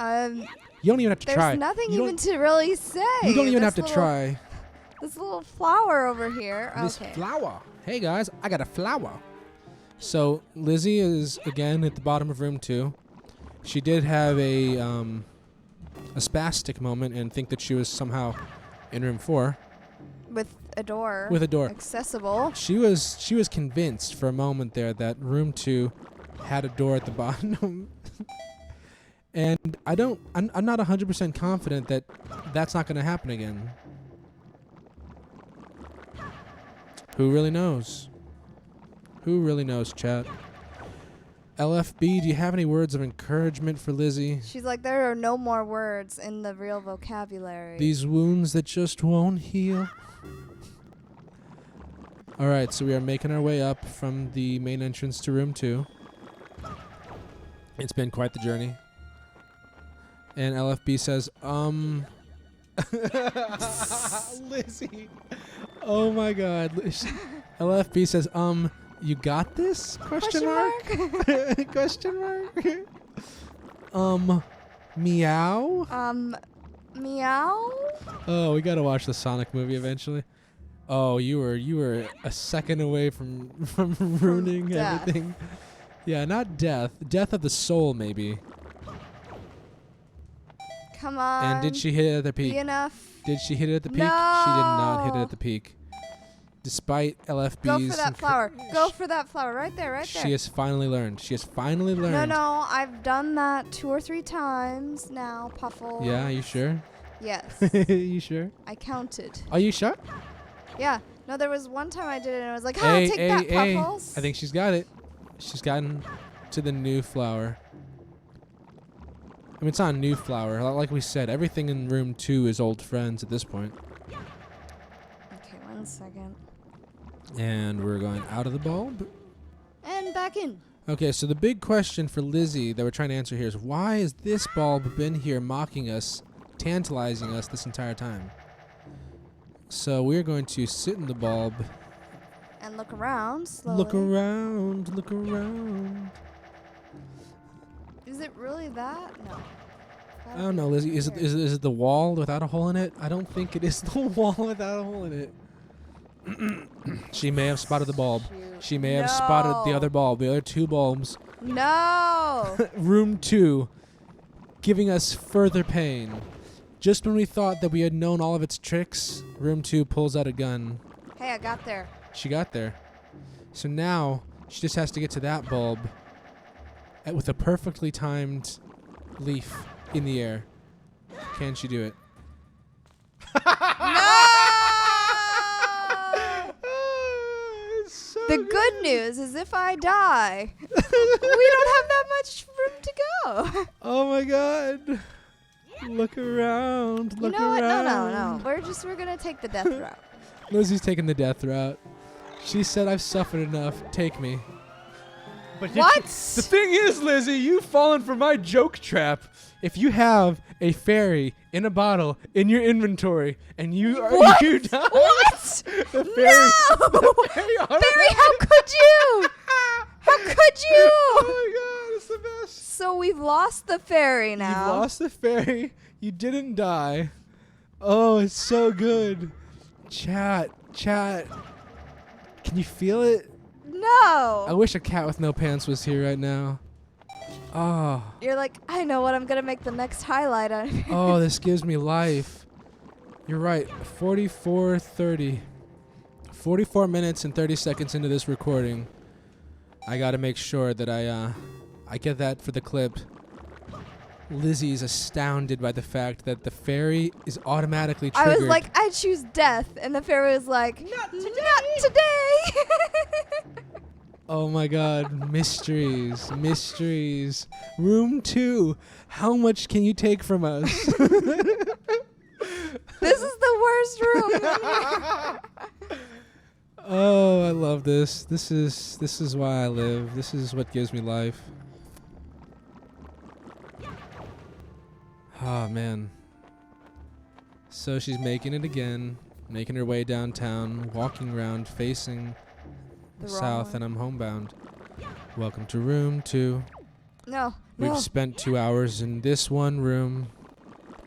You don't even have to try. There's nothing even to really say. You don't even have to try. This little flower over here. This flower. Hey guys, I got a flower. So Lizzie is again at the bottom of room 2. She did have a spastic moment and think that she was somehow in room 4. With a door. With a door. Accessible. She was convinced for a moment there that room 2 had a door at the bottom. And I'm not 100% confident that that's not going to happen again. Who really knows? Who really knows, chat? LFB, do you have any words of encouragement for Lizzie? She's like, there are no more words in the real vocabulary. These wounds that just won't heal. All right, so we are making our way up from the main entrance to room 2. It's been quite the journey. And LFB says, Lizzie. Oh my God. LFB says, you got this? Question mark? Question mark? Meow? Meow? Oh, we gotta watch the Sonic movie eventually. Oh, you were a second away from ruining everything. Yeah, not death. Death of the soul, maybe. Come on. And did she hit it at the peak? Be enough. Did she hit it at the peak? No. She did not hit it at the peak. Despite LFB's... Go for that flower. Go for that flower. Right there, right there. She has finally learned. She has finally learned. No, I've done that 2 or 3 times now, Puffle. Yeah, are you sure? Yes. You sure? I counted. Are you sure? Yeah. No, there was one time I did it and I was like, take that, Puffles. I think she's got it. She's gotten to the new flower. I mean, it's not a new flower. Like we said, everything in room 2 is old friends at this point. Okay, 1 second. And we're going out of the bulb. And back in. Okay, so the big question for Lizzie that we're trying to answer here is, why has this bulb been here mocking us, tantalizing us this entire time? So we're going to sit in the bulb. And look around slowly. Look around, look around. Is it really that? No. I don't know, Lizzie. Is it the wall without a hole in it? I don't think it is the wall without a hole in it. She may have spotted the bulb. Shoot. She may have spotted the other bulb, the other 2 bulbs. No! Room 2, giving us further pain. Just when we thought that we had known all of its tricks, room 2 pulls out a gun. Hey, I got there. She got there. So now she just has to get to that bulb with a perfectly timed leaf in the air. Can she do it? No! The good news is if I die, we don't have that much room to go. Oh my God. Look around. Look you know what? around. No. We're gonna take the death route. Lizzie's taking the death route. She said, I've suffered enough. Take me. But What? The thing is, Lizzie, you've fallen for my joke trap. If you have a fairy in a bottle in your inventory and you die. What? The fairy. No! The fairy, Barry, how could you? How could you? Oh my God, it's the best. So we've lost the fairy now. You lost the fairy. You didn't die. Oh, it's so good. Chat. Can you feel it? I No. wish a cat with no pants was here right now. Oh. You're like, I know what I'm gonna make the next highlight on. Oh, this gives me life. You're right. 44:30. 44 minutes and 30 seconds into this recording. I gotta make sure that I get that for the clip. Lizzie's astounded by the fact that the fairy is automatically I triggered. was like, I choose death, and the fairy was like, not today. Oh my god, mysteries, mysteries. Room 2, how much can you take from us? This is the worst room. Oh, I love this. This is why I live. This is what gives me life. Oh man. So she's making it again, making her way downtown, walking around, facing The wrong south, one. and I'm homebound. Welcome to room 2. No, We've no. spent 2 hours in this one room.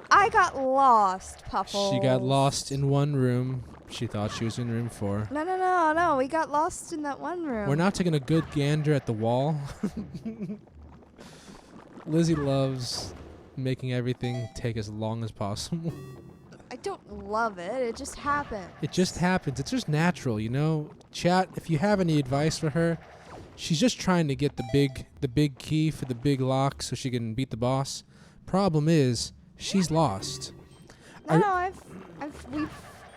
I got lost, Puffles. She got lost in one room. She thought she was in room 4. No. We got lost in that one room. We're now taking a good gander at the wall. Lizzie loves making everything take as long as possible. I don't love it. It just happened. It just happens. It's just natural, you know? Chat, if you have any advice for her, she's just trying to get the big key for the big lock so she can beat the boss. Problem is, she's lost.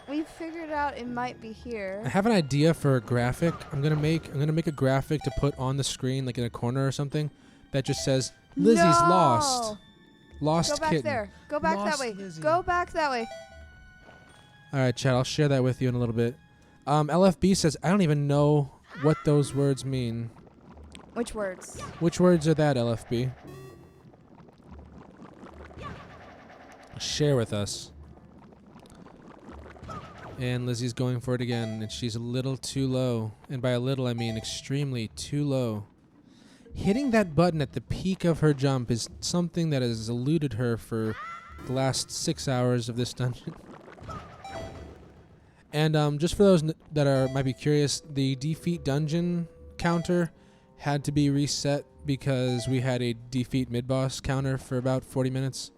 We've figured out it might be here. I have an idea for a graphic. I'm gonna make a graphic to put on the screen, like in a corner or something, that just says Lizzie's No! lost. Lost Go back kitten. there. Go back Lost that way. Lizzie. Go back that way. All right, chat. I'll share that with you in a little bit. LFB says I don't even know what those words mean. Which words? Which words are that, LFB? Share with us. And Lizzie's going for it again, and she's a little too low. And by a little, I mean extremely too low. Hitting that button at the peak of her jump is something that has eluded her for the last 6 hours of this dungeon. And just for those that might be curious, the defeat dungeon counter had to be reset because we had a defeat mid-boss counter for about 40 minutes.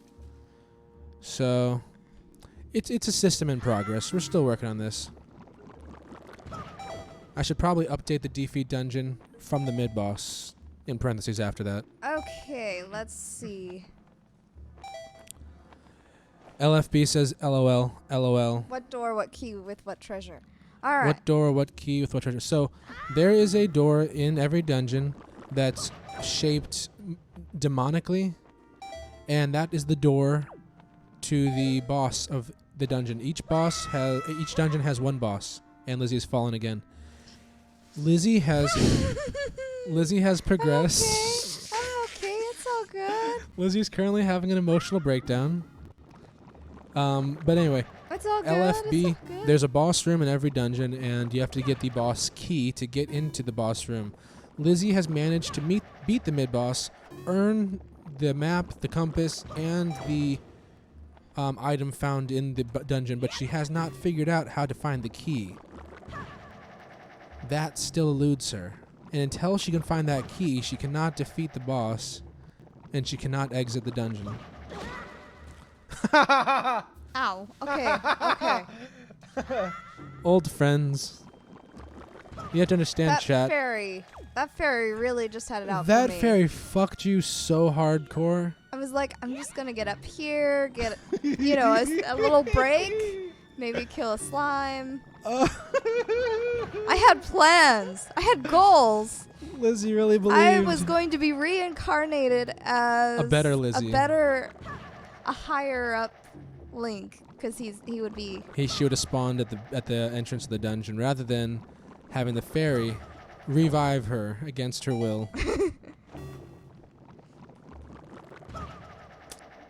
So it's a system in progress. We're still working on this. I should probably update the defeat dungeon from the mid-boss in parentheses after that. Okay, let's see. LFB says LOL, LOL. What door, what key, with what treasure? All right. What door, what key, with what treasure? So there is a door in every dungeon that's shaped demonically, and that is the door to the boss of the dungeon. Each dungeon has one boss, and Lizzie's fallen again. Lizzie has progressed. I'm okay. It's all good. Lizzie's currently having an emotional breakdown. But anyway, It's all good. LFB, It's all good. there's a boss room in every dungeon, and you have to get the boss key to get into the boss room. Lizzie has managed to beat the mid-boss, earn the map, the compass, and the item found in the dungeon, but she has not figured out how to find the key. That still eludes her. And until she can find that key, she cannot defeat the boss, and she cannot exit the dungeon. Ow. Okay. Old friends. You have to understand, That chat. fairy really just had it out That for me. fairy fucked you so hardcore. I was like, I'm just gonna get up here, get a little break, maybe kill a slime. I had plans. I had goals. Lizzie really believed. I was going to be reincarnated as A better Lizzie. A higher up Link, because he would be. She would have spawned at the entrance of the dungeon rather than having the fairy revive her against her will.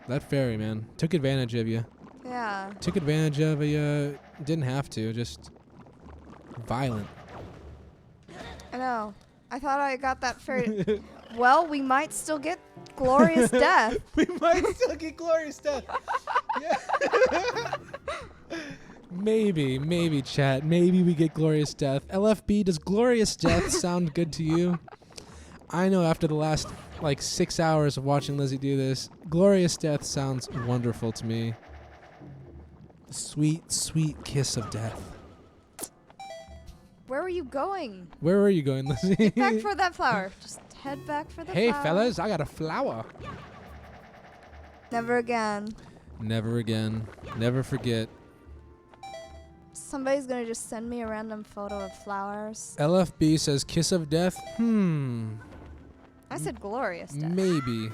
That fairy, man, took advantage of you. Yeah. Took advantage of you. Didn't have to. Just violent. I know. I thought I got that fairy. Well, we might still get glorious death. We might still get glorious death. Maybe, chat. Maybe we get glorious death. LFB, does glorious death sound good to you? I know after the last 6 hours of watching Lizzie do this, glorious death sounds wonderful to me. The sweet, sweet kiss of death. Where were you going? Where were you going, Lizzie? Back for that flower. Just head back for the flower. Hey, fellas, I got a flower. Never again. Never again. Never forget. Somebody's gonna just send me a random photo of flowers. LFB says kiss of death. I said glorious death. Maybe.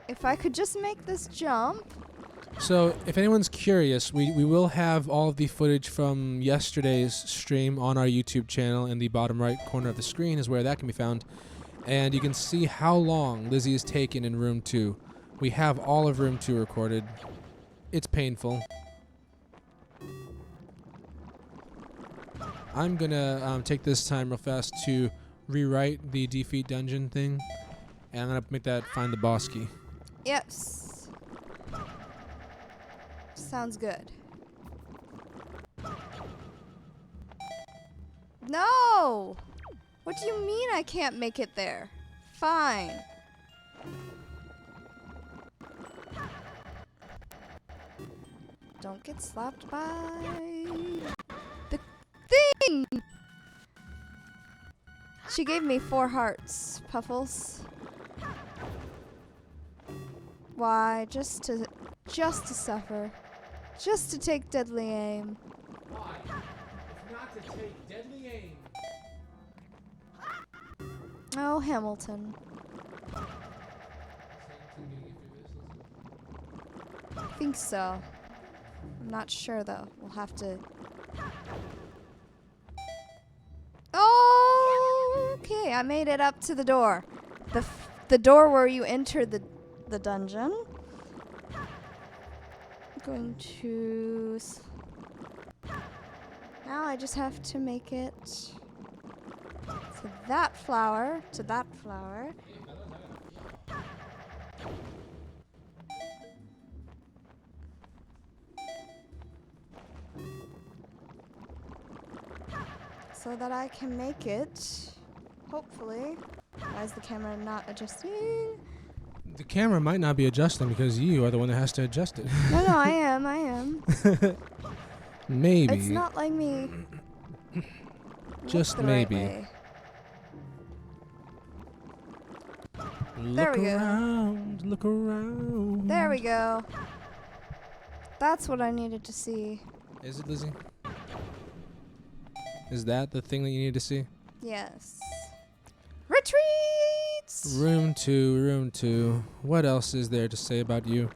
If I could just make this jump. So, if anyone's curious, we will have all of the footage from yesterday's stream on our YouTube channel. In the bottom right corner of the screen is where that can be found. And you can see how long Lizzie has taken in room 2. We have all of room 2 recorded. It's painful. I'm gonna take this time real fast to rewrite the defeat dungeon thing. And I'm gonna make that find the boss key. Yes. Sounds good. No! What do you mean I can't make it there? Fine. Don't get slapped by the thing! She gave me 4 hearts, Puffles. Why? Just to suffer. Just to take deadly aim. Why? If not to take deadly aim. Oh, Hamilton. I think so. I'm not sure though. We'll have to. Oh, okay. I made it up to the door. The door where you enter the dungeon. I'm going to. Now I just have to make it to that flower, to that flower. So that I can make it, hopefully. Why is the camera not adjusting? The camera might not be adjusting because you are the one that has to adjust it. No, I am. Maybe. It's not like me. Just Look the maybe. right way. Look we go. around, look around. There we go. That's what I needed to see. Is it, Lizzie? Is that the thing that you need to see? Yes. Retreats! Room 2, room 2. What else is there to say about you?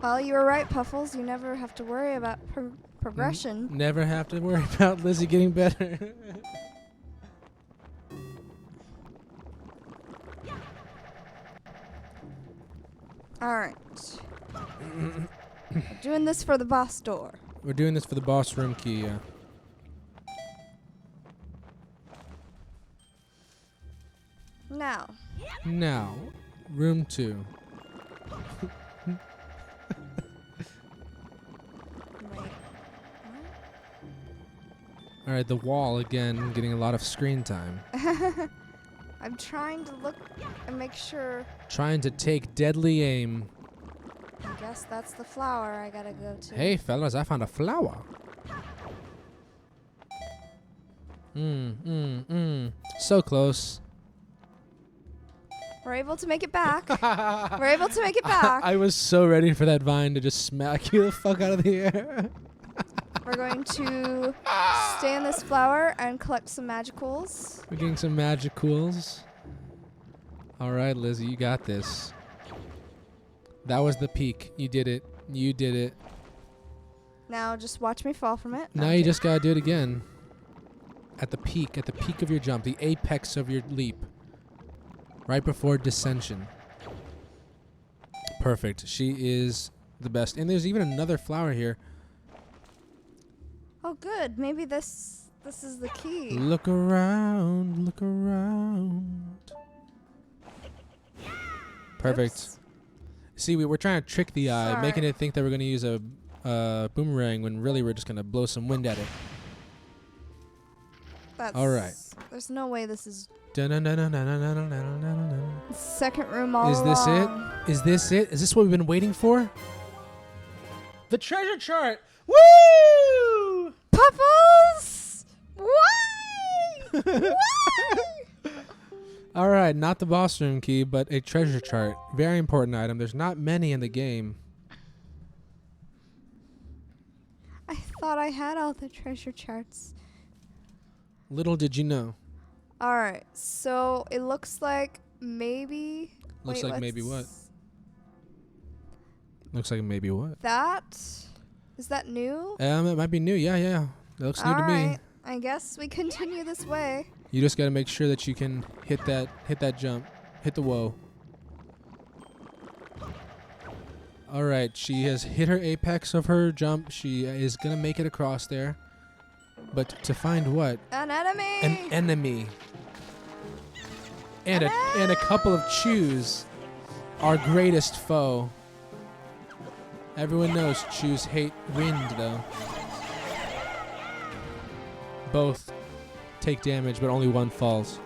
Well, you were right, Puffles. You never have to worry about progression. Never have to worry about Lizzie getting better. Alright. Doing this for the boss door. We're doing this for the boss room key, yeah. Now, room 2. Wait. Alright, the wall again, getting a lot of screen time. I'm trying to look and make sure. Trying to take deadly aim. I guess that's the flower I gotta go to. Hey, fellas, I found a flower. So close. We're able to make it back. We're able to make it back. I was so ready for that vine to just smack you the fuck out of the air. We're going to stay in this flower and collect some magicals. We're getting some magicals. All right, Lizzie, you got this. That was the peak. You did it. You did it. Now just watch me fall from it. Now you just gotta do it again. At the peak of your jump, the apex of your leap. Right before descension. Perfect. She is the best. And there's even another flower here. Oh, good. Maybe this is the key. Look around. Look around. Perfect. Oops. See, we were trying to trick the eye, Sorry. making it think that we're going to use a boomerang when really we're just going to blow some wind at it. That's All right. There's no way this is Is second room all this it? along. Is this it? Is this what we've been waiting for? The treasure chart! Woo! Puffles! Why? Why? All right, not the boss room key, but a treasure chart. Very important item. There's not many in the game. I thought I had all the treasure charts. Little did you know. Alright, so it looks like maybe... Looks wait, like maybe what? what's Looks like maybe what? that? Is that new? It might be new. Yeah. It looks new to me. Alright, I guess we continue this way. You just got to make sure that you can hit that jump. Hit the whoa. All right, she has hit her apex of her jump. She is going to make it across there. But to find what? An enemy! An enemy. And a couple of chews. Our greatest foe. Everyone knows chews hate wind, though. Both take damage, but only one falls.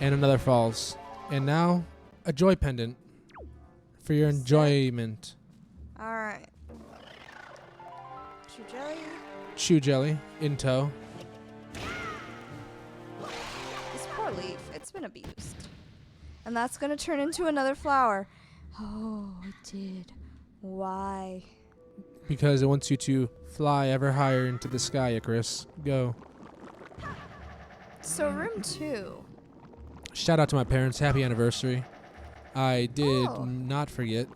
And another falls. And now, a joy pendant. For your enjoyment. Alright. Chew jelly. Chew jelly in tow. This poor leaf, it's been abused. And that's gonna turn into another flower. Oh, it did. Why? Because it wants you to fly ever higher into the sky, Icarus. Go. So room 2. Shout out to my parents. Happy anniversary. I did Oh. not forget.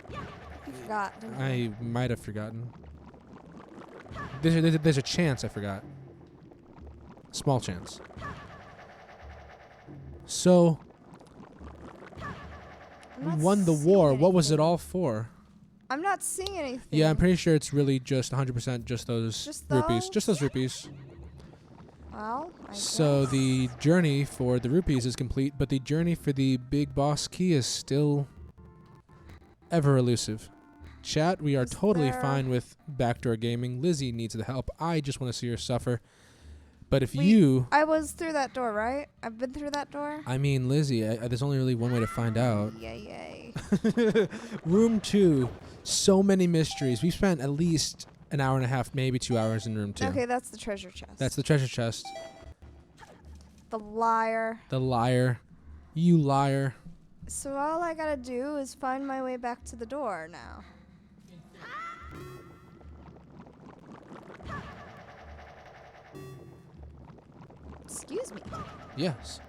You forgot, didn't you? I might have forgotten. There's a chance I forgot. Small chance. So, I'm we not won the seeing war. What was it anything. all for? I'm not seeing anything. Yeah, I'm pretty sure it's really just 100% just those Just rupees. those? Just those rupees. Well, I So guess. the journey for the rupees is complete, but the journey for the big boss key is still ever elusive. Chat, we are Is totally there- fine with backdoor gaming. Lizzie needs the help. I just want to see her suffer. But if Wait. you... I was through that door, right? I've been through that door? I mean, Lizzie, there's only really one way to find out. Yay. Room 2, so many mysteries. We spent at least an hour and a half, maybe 2 hours in room 2. Okay, that's the treasure chest. That's the treasure chest. the liar. The liar. You liar. So all I gotta do is find my way back to the door now. Excuse me. Yes.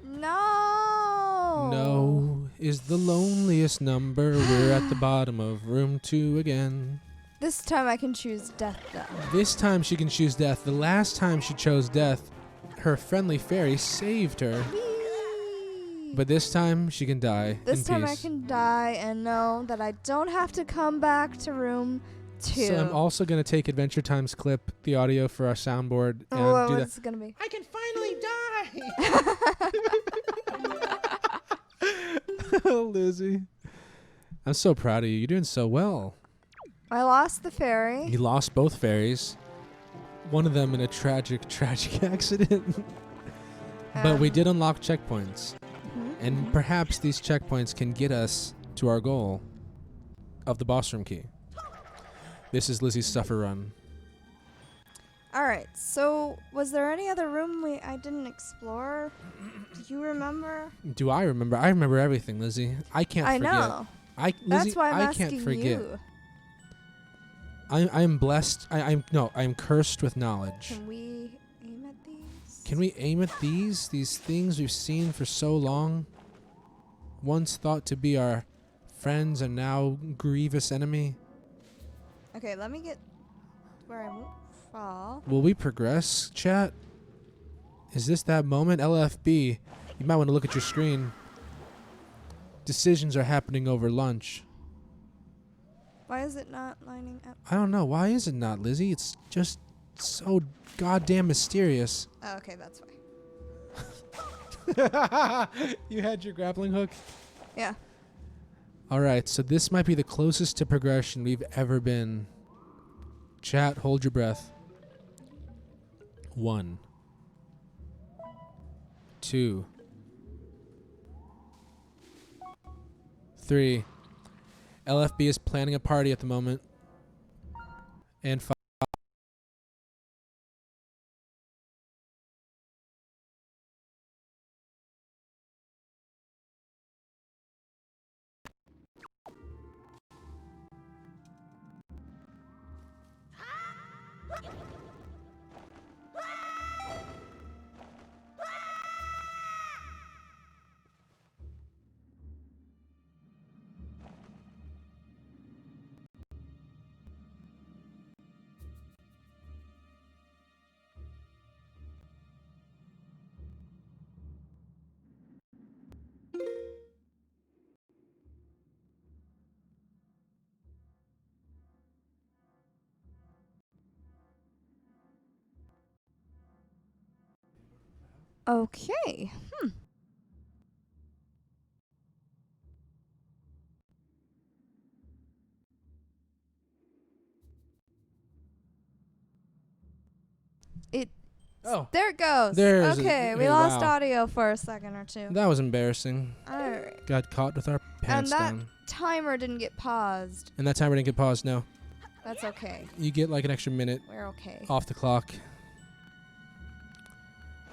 No. No is the loneliest number. We're at the bottom of room 2 again. This time I can choose death though. This time she can choose death. The last time she chose death, her friendly fairy saved her. Whee! But this time she can die This in time peace. I can die and know that I don't have to come back to room 2. So I'm also going to take Adventure Time's clip, the audio for our soundboard, and what do was it gonna be? I can finally die! Oh, Lizzie. I'm so proud of you. You're doing so well. I lost the fairy. You lost both fairies. One of them in a tragic accident. But we did unlock checkpoints. Mhm. And perhaps these checkpoints can get us to our goal of the boss room key. This is Lizzie's Suffer Run. Alright, so was there any other room I didn't explore? Do you remember? Do I remember? I remember everything, Lizzie. I can't I forget. know. Lizzie, That's why I'm I asking can't forget. you. I'm blessed. I'm cursed with knowledge. Can we aim at these? Can we aim at these things we've seen for so long? Once thought to be our friends and now grievous enemy? Okay, let me get where I won't fall. Will we progress, chat? Is this that moment? LFB, you might want to look at your screen. Decisions are happening over lunch. Why is it not lining up? I don't know. Why is it not, Lizzie? It's just so goddamn mysterious. Oh, okay, that's why. You had your grappling hook? Yeah. Alright, so this might be the closest to progression we've ever been. Chat, hold your breath. 1, 2, 3. LFB is planning a party at the moment. And 5. Okay. Oh, There it goes. there's Okay, we lost audio for a second or two. That was embarrassing. Alright. Got caught with our pants down. Timer didn't get paused. And that timer didn't get paused, no. That's okay. You get like an extra minute We're okay. off the clock.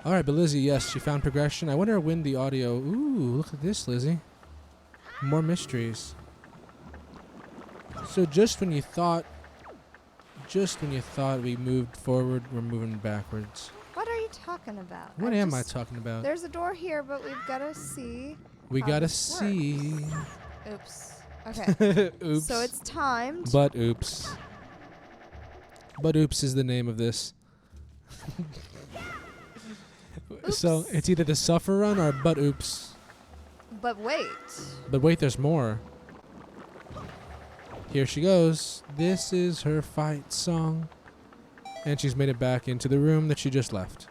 Alright, but Lizzie, yes, she found progression. I wonder when the audio... Ooh, look at this, Lizzie. More mysteries. So just when you thought we moved forward, we're moving backwards. What are you talking about? What am I talking about? There's a door here, but we've got to see. We gotta see. Oops. Okay. Oops. So it's timed. But oops. But oops is the name of this. So it's either the suffer run or but oops. But wait. But wait, there's more. Here she goes. This is her fight song. And she's made it back into the room that she just left.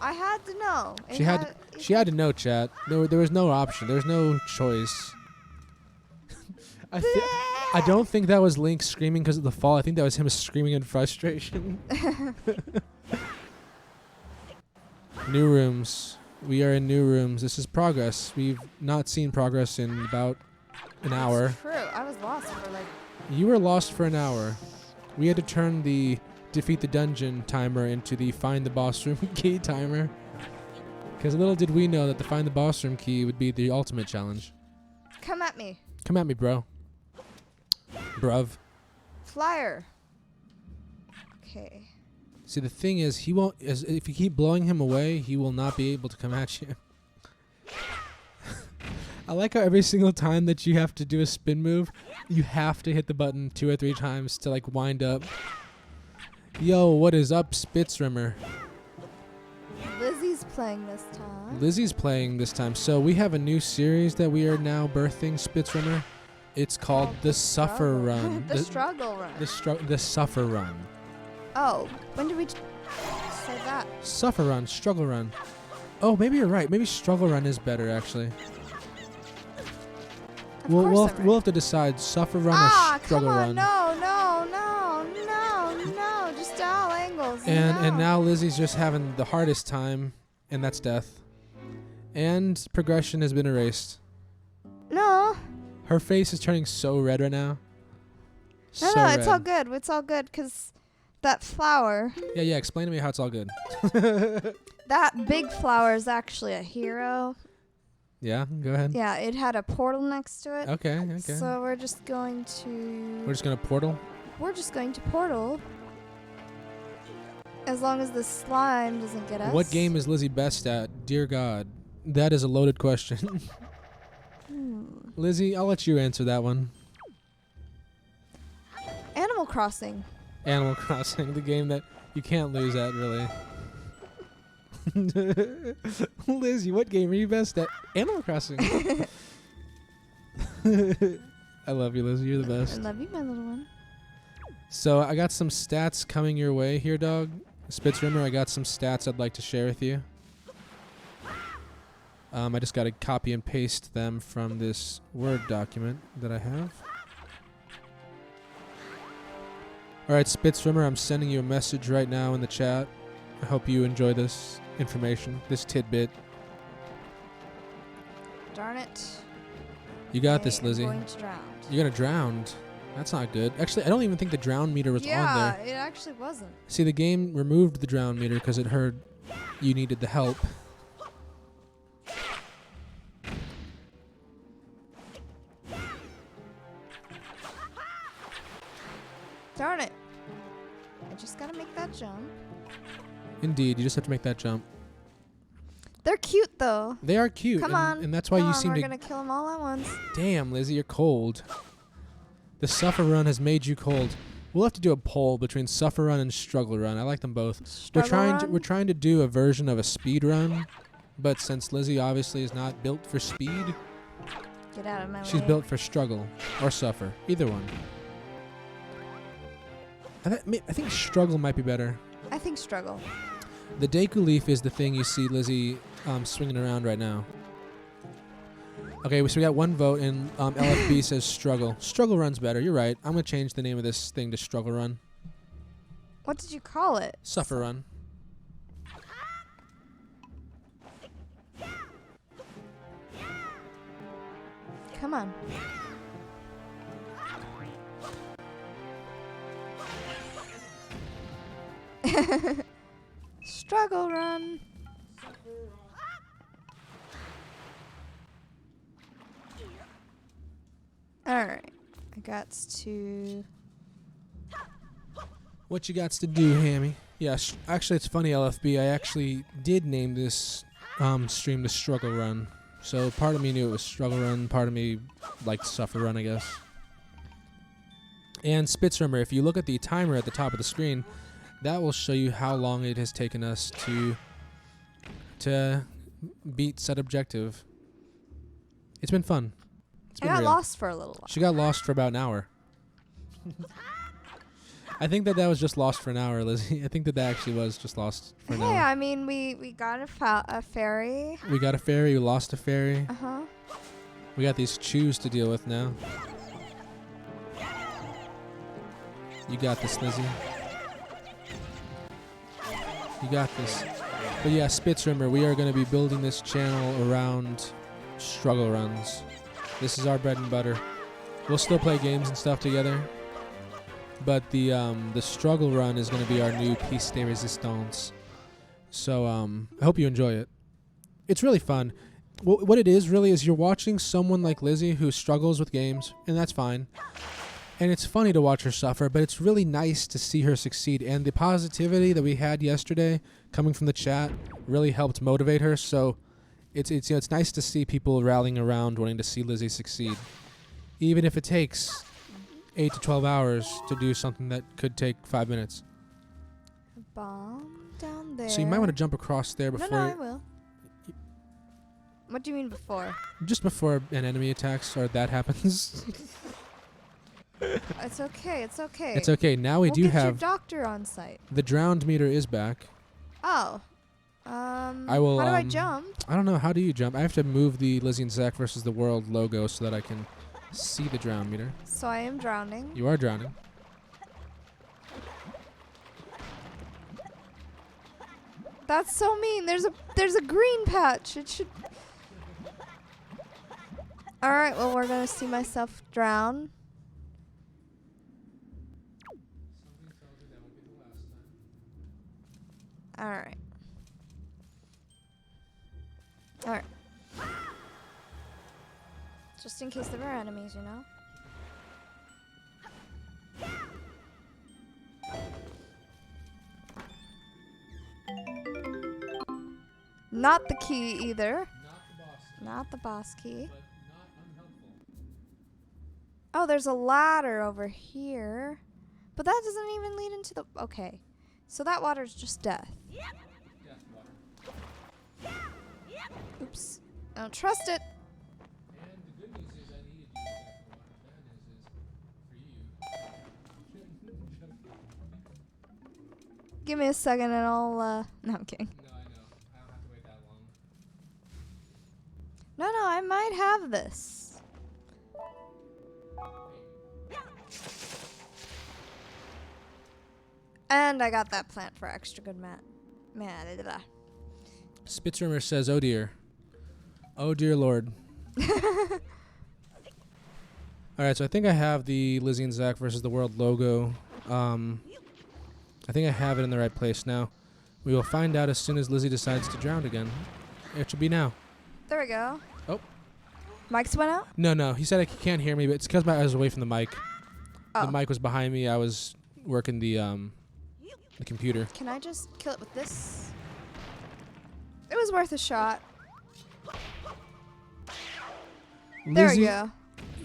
I had to know. She had to know, chat. There was no option. There was no choice. I don't think that was Link screaming because of the fall. I think that was him screaming in frustration. New rooms. We are in new rooms. This is progress. We've not seen progress in about an hour. That's true. I was lost for like... You were lost for an hour. We had to turn the defeat the dungeon timer into the find the boss room key timer. Because little did we know that the find the boss room key would be the ultimate challenge. Come at me. Come at me, bro. Bruv. Flyer. Okay. See, the thing is, he won't. If you keep blowing him away, he will not be able to come at you. I like how every single time that you have to do a spin move, you have to hit the button 2 or 3 times to like wind up. Yo, what is up, Spitzrimmer? Lizzie's playing this time. Lizzie's playing this time. So we have a new series that we are now birthing, Spitzrimmer. It's called The Suffer Run. The Struggle Run. The Suffer Run. Oh, when did we say that? Suffer Run, Struggle Run. Oh, maybe you're right. Maybe Struggle Run is better, actually. We'll have to decide Suffer Run or Struggle Run. No, just all angles. And now Lizzie's just having the hardest time, and that's death. And progression has been erased. No. Her face is turning so red right now. No, it's all good. It's all good because that flower. Yeah. Explain to me how it's all good. That big flower is actually a hero. Yeah, go ahead. Yeah, it had a portal next to it. Okay. So we're just going to... We're just going to portal? We're just going to portal. As long as the slime doesn't get us. What game is Lizzie best at? Dear God. That is a loaded question. Lizzie, I'll let you answer that one. Animal Crossing. Animal Crossing, the game that you can't lose at, really. Lizzie, what game are you best at? Animal Crossing. I love you, Lizzie. You're the best. I love you, my little one. So I got some stats coming your way here, dog. Spitzrimmer, I got some stats I'd like to share with you. I just got to copy and paste them from this Word document that I have. Alright, Spitzrimmer, I'm sending you a message right now in the chat. I hope you enjoy this information, this tidbit. Darn it. You got this, Lizzie. I'm going to drown. You're going to drown. That's not good. Actually, I don't even think the drown meter was on there. Yeah, it actually wasn't. See, the game removed the drown meter because it heard you needed the help. Darn it. I just gotta make that jump. Indeed, you just have to make that jump. They're cute, though. They are cute. Come on. And that's why you seem to... We're gonna kill them all at once. Damn, Lizzie, you're cold. The Suffer Run has made you cold. We'll have to do a poll between Suffer Run and Struggle Run. I like them both. We're trying to do a version of a speed run, but since Lizzie obviously is not built for speed, get out of my way. She's built for struggle or suffer. Either one. I think struggle might be better. I think struggle. The Deku Leaf is the thing you see Lizzie swinging around right now. Okay, so we got one vote, and LFB says struggle. Struggle run's better. You're right. I'm gonna change the name of this thing to struggle run. What did you call it? Suffer run. Come on. Struggle run. Alright. I got to... What you got to do, Hammy? Yeah, actually, it's funny, LFB. I actually did name this stream the Struggle Run. So part of me knew it was Struggle Run. Part of me liked Suffer Run, I guess. And Spitzrummer, if you look at the timer at the top of the screen, that will show you how long it has taken us to beat said objective. It's been fun. I got lost for a little while. She got lost for about an hour. I think that was just lost for an hour, Lizzie. I think that actually was just lost for an hour. Yeah, I mean, we got a ferry. We got a ferry. We lost a ferry. Uh-huh. We got these chews to deal with now. You got this, Lizzie. You got this. But yeah, Spitzrummer, we are going to be building this channel around struggle runs. This is our bread and butter. We'll still play games and stuff together. But the struggle run is going to be our new piece de resistance. So I hope you enjoy it. It's really fun. What it is really is you're watching someone like Lizzie who struggles with games, and that's fine. And it's funny to watch her suffer, but it's really nice to see her succeed. And the positivity that we had yesterday coming from the chat really helped motivate her. So it's nice to see people rallying around wanting to see Lizzie succeed. Even if it takes 8 to 12 hours to do something that could take 5 minutes. Bomb down there. So you might want to jump across there before... No, I will. What do you mean before? Just before an enemy attacks or that happens. It's okay, it's okay. It's okay. Now we do get have... your doctor on site. The drowned meter is back. Oh. I will, how do I jump? I don't know. How do you jump? I have to move the Lizzie and Zach versus the world logo so that I can see the drown meter. So I am drowning. You are drowning. That's so mean. There's a green patch. It should... Alright, well, we're going to see myself drown. Alright. Alright. Just in case there are enemies, you know? Not the key either. Not the boss key. Oh, there's a ladder over here. But that doesn't even lead into the... Okay. So that water's just death. Oops. I don't trust it. And the good news is I needed you to get the water. The bad news is for you. Give me a second and I'll, No, I'm kidding. No, I know. I don't have to wait that long. No, I might have this. And I got that plant for extra good Spitzrummer says, "Oh dear, oh dear Lord." All right, so I think I have the Lizzie and Zach versus the world logo. I think I have it in the right place now. We will find out as soon as Lizzie decides to drown again. It should be now. There we go. Oh. Mics went out? No. He said he can't hear me, but it's because I was away from the mic. Oh. The mic was behind me. I was working the computer. Can I just kill it with this? It was worth a shot. There we go.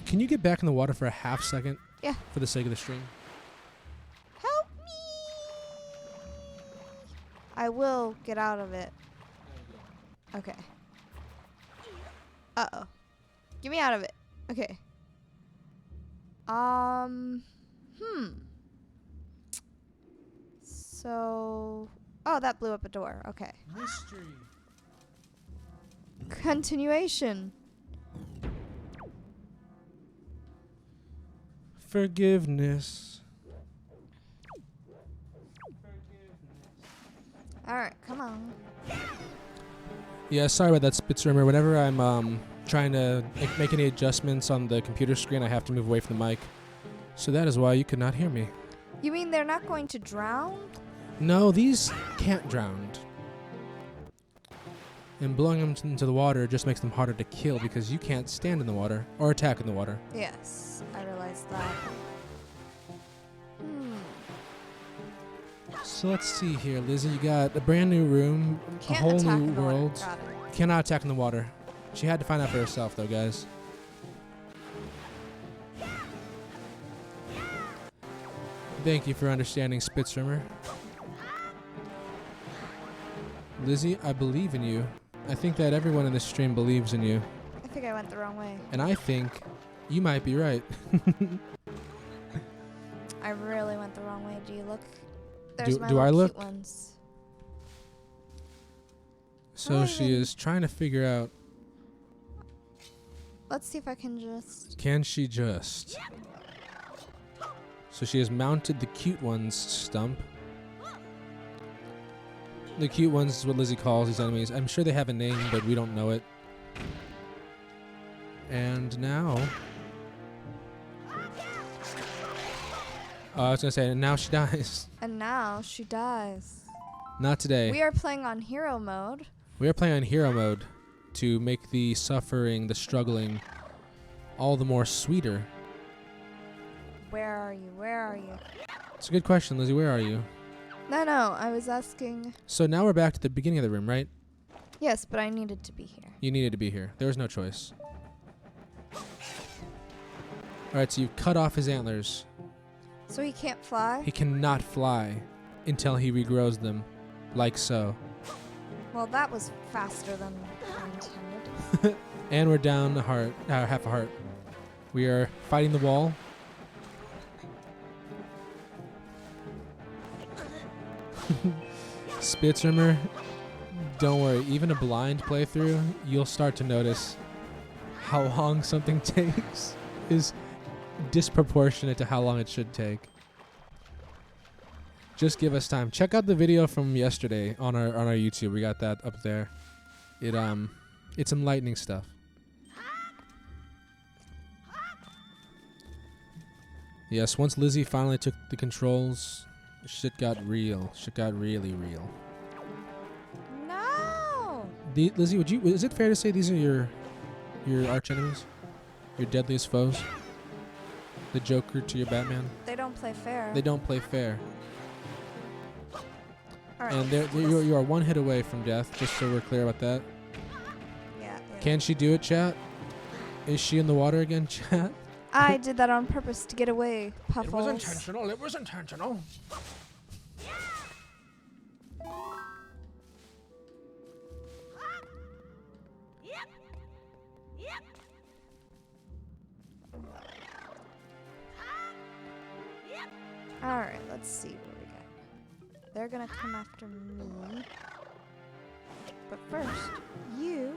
Can you get back in the water for a half second? Yeah. For the sake of the stream. Help me! I will get out of it. Okay. Uh-oh. Get me out of it. Okay. So... Oh, that blew up a door. Okay. Mystery. continuation. Forgiveness. Alright, come on. Yeah, sorry about that, Spitzermer. Whenever I'm trying to make any adjustments on the computer screen, I have to move away from the mic. So that is why you could not hear me. You mean they're not going to drown? No, these can't drown. And blowing them into the water just makes them harder to kill because you can't stand in the water or attack in the water. Yes, I realized that. So let's see here, Lizzie. You got a brand new room, Can't a whole attack new in the water. world. Got it. Cannot attack in the water. She had to find out for herself, though, guys. Thank you for understanding, Spitzermer. Lizzie, I believe in you. I think that everyone in this stream believes in you. I think I went the wrong way. And I think you might be right. I really went the wrong way. Do you look? There's my do I little look? cute ones. So she is trying to figure out, Let's see if I can just... can she just? So she has mounted the cute one's stump. The cute ones is what Lizzie calls these enemies. I'm sure they have a name, but we don't know it. And now... I was going to say, and now she dies. And now she dies. Not today. We are playing on hero mode. We are playing on hero mode to make the suffering, the struggling, all the more sweeter. Where are you? Where are you? It's a good question, Lizzie. Where are you? No, I was asking... So now we're back to the beginning of the room, right? Yes, but I needed to be here. You needed to be here. There was no choice. Alright, so you've cut off his antlers. So he can't fly? He cannot fly until he regrows them, like so. Well, that was faster than I intended. And we're down a heart, half a heart. We are fighting the wall. Spitzermer, don't worry. Even a blind playthrough, you'll start to notice how long something takes is disproportionate to how long it should take. Just give us time. Check out the video from yesterday on our YouTube. We got that up there. It's enlightening stuff. Yes, once Lizzie finally took the controls, shit got real. Shit got really real. No! Lizzie, is it fair to say these are your arch enemies? Your deadliest foes? The Joker to your Batman? They don't play fair. They don't play fair. All right. And you are one hit away from death, just so we're clear about that. Yeah. Can she do it, chat? Is she in the water again, chat? I did that on purpose to get away, Puffles. It was intentional. It was intentional. Alright, let's see what we got. They're gonna come after me. But first, you,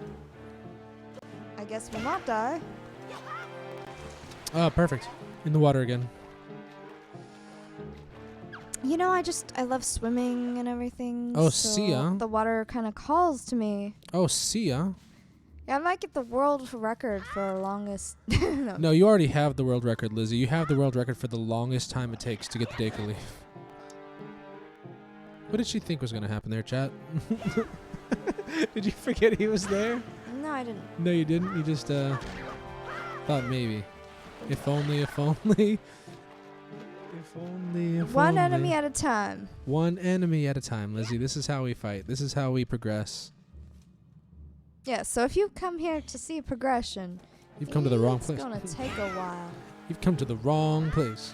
I guess, will not die. Oh, perfect. In the water again. You know, I love swimming and everything. Oh, so see ya. The water kind of calls to me. Oh, see ya. Yeah, I might get the world record for longest. No, you already have the world record, Lizzie. You have the world record for the longest time it takes to get the Dacre leaf. What did she think was going to happen there, chat? Did you forget he was there? No, I didn't. No, you didn't. You just thought maybe. If only, if only. If only, if One only. enemy at a time. One enemy at a time, Lizzie. This is how we fight. This is how we progress. Yeah, so if you come here to see progression, You've come to the wrong place. It's gonna take a while. You've come to the wrong place.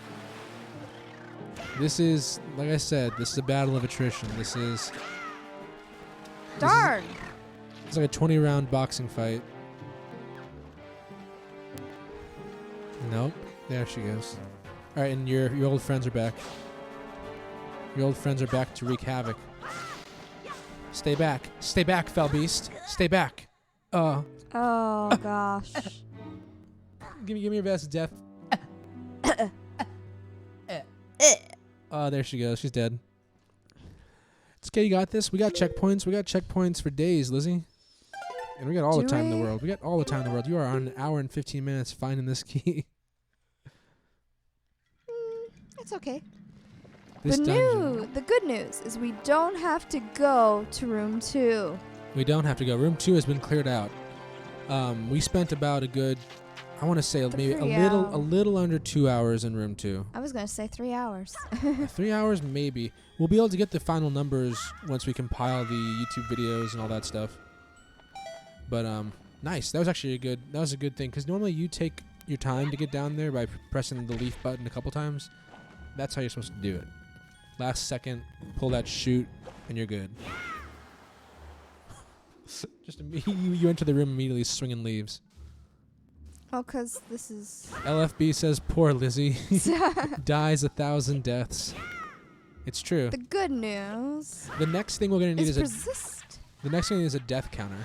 This is, like I said, this is a battle of attrition. This is... Darn! It's like a 20-round boxing fight. Nope. There she goes. All right, and your old friends are back. Your old friends are back to wreak havoc. Stay back. Stay back, fell beast. Stay back. Oh. Oh gosh. Give me your best death. Oh, there she goes. She's dead. It's okay. You got this. We got checkpoints. We got checkpoints for days, Lizzie. And we got all the time in the world. We got all the time in the world. You are on an hour and 15 minutes finding this key. It's okay. This dungeon. The good news is we don't have to go to room 2. We don't have to go. Room 2 has been cleared out. We spent about a good, I want to say maybe a little under 2 hours in room 2. I was going to say 3 hours. 3 hours maybe. We'll be able to get the final numbers once we compile the YouTube videos and all that stuff. But nice. That was actually a good thing, because normally you take your time to get down there by pressing the leaf button a couple times. That's how you're supposed to do it. Last second, pull that chute, and you're good. Just you enter the room immediately swinging leaves. Well, because this is... LFB says, poor Lizzie. Dies 1,000 deaths. It's true. The good news... The next thing we're going to need is persist. The next thing is a death counter.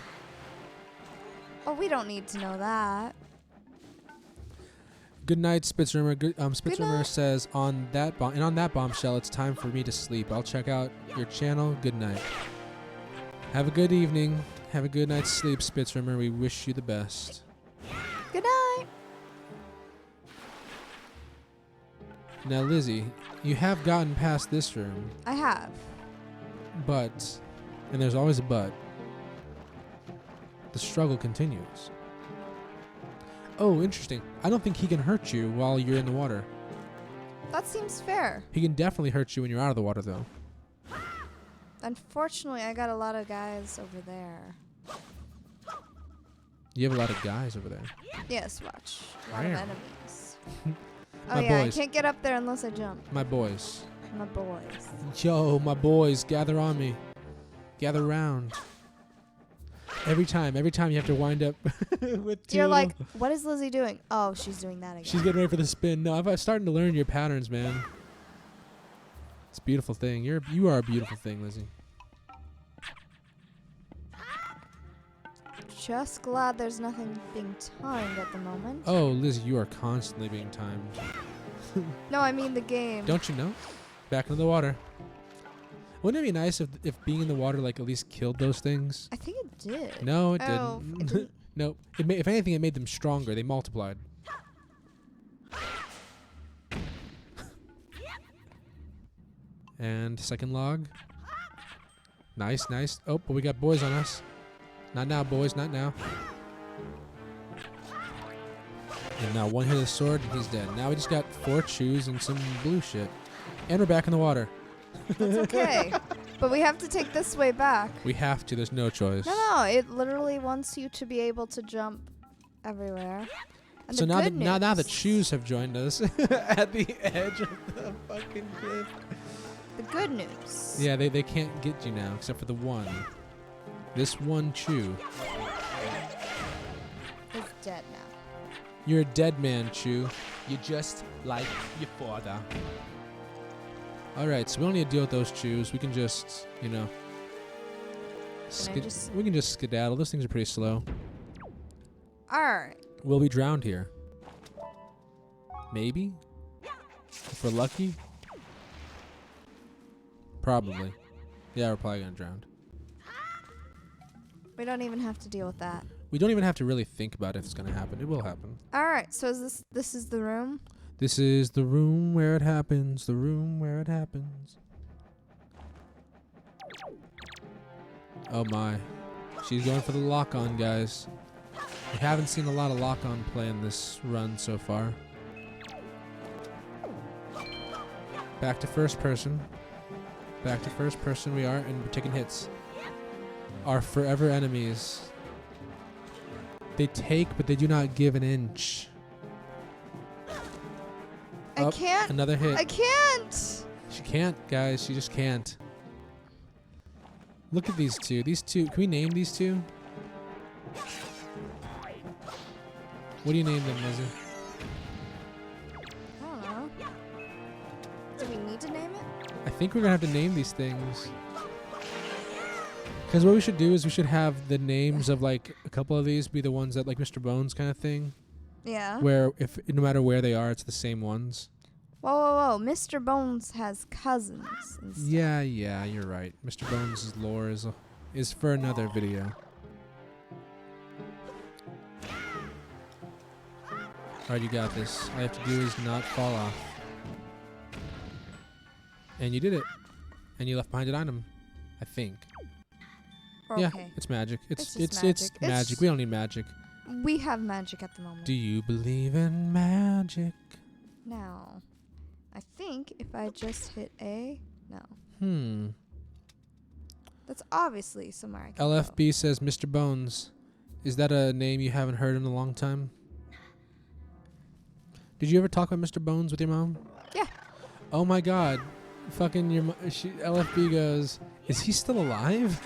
Oh, we don't need to know that. Good night, Spitzrummer. Spitzrummer says, on that bombshell, it's time for me to sleep. I'll check out your channel. Good night. Have a good evening. Have a good night's sleep, Spitzrummer. We wish you the best. Good night. Now, Lizzie, you have gotten past this room. I have. But, and there's always a but, the struggle continues. Oh, interesting. I don't think he can hurt you while you're in the water. That seems fair. He can definitely hurt you when you're out of the water, though. Unfortunately, I got a lot of guys over there. You have a lot of guys over there. Yes, watch. A lot of enemies. My yeah, boys. I can't get up there unless I jump. My boys. My boys. Yo, my boys, gather on me. Gather round. Every time you have to wind up with two. You're like, what is Lizzie doing? Oh, she's doing that again. She's getting ready for the spin. No, I'm starting to learn your patterns, man. It's a beautiful thing. You are a beautiful thing, Lizzie. Just glad there's nothing being timed at the moment. Oh, Lizzie, you are constantly being timed. No, I mean the game. Don't you know? Back into the water. Wouldn't it be nice if being in the water like at least killed those things? I think it did. No, it Oh, didn't. it didn't. No, if anything, it made them stronger. They multiplied. And second log. Nice, nice. Oh, but we got boys on us. Not now, boys. Not now. And now one hit of the sword and he's dead. Now we just got 4 chews and some blue shit. And we're back in the water. That's okay. But we have to take this way back. We have to. There's no choice. No, it literally wants you to be able to jump everywhere. And So the now good that the news- chews have joined us at the edge of the fucking cliff. The good news. Yeah, they can't get you now except for the one. This one chew. Is dead now. You're a dead man, Chew. You're just like your father. Alright, so we don't need to deal with those chews. We can just, you know... we can just skedaddle. Those things are pretty slow. Alright. We'll be drowned here. Maybe? If we're lucky? Probably. Yeah, we're probably gonna drown. We don't even have to deal with that. We don't even have to really think about if it's gonna happen. It will happen. Alright, so is this is the room? This is the room where it happens. The room where it happens. Oh my. She's going for the lock-on, guys. We haven't seen a lot of lock-on play in this run so far. Back to first person. Back to first person we are, and we're taking hits. Our forever enemies. They take, but they do not give an inch. I can't. Another hit. I can't. She can't, guys. She just can't. Look at these two. These two. Can we name these two? What do you name them, Lizzie? I don't know. Do we need to name it? I think we're gonna have to name these things. Because what we should do is we should have the names of like a couple of these be the ones that like Mr. Bones kind of thing. Yeah. Where if no matter where they are, it's the same ones. Whoa, whoa, whoa. Mr. Bones has cousins and stuff. Yeah, you're right. Mr. Bones' lore is for another video. Alright, you got this. All you have to do is not fall off. And you did it. And you left behind an item. I think. Okay. Yeah, it's magic. It's just magic. We don't need magic. We have magic at the moment. Do you believe in magic? Now, I think if I just hit A, no. That's obviously somewhere I can LFB says, Mr. Bones. Is that a name you haven't heard in a long time? Did you ever talk about Mr. Bones with your mom? Yeah. Oh my god. Fucking your LFB goes, is he still alive?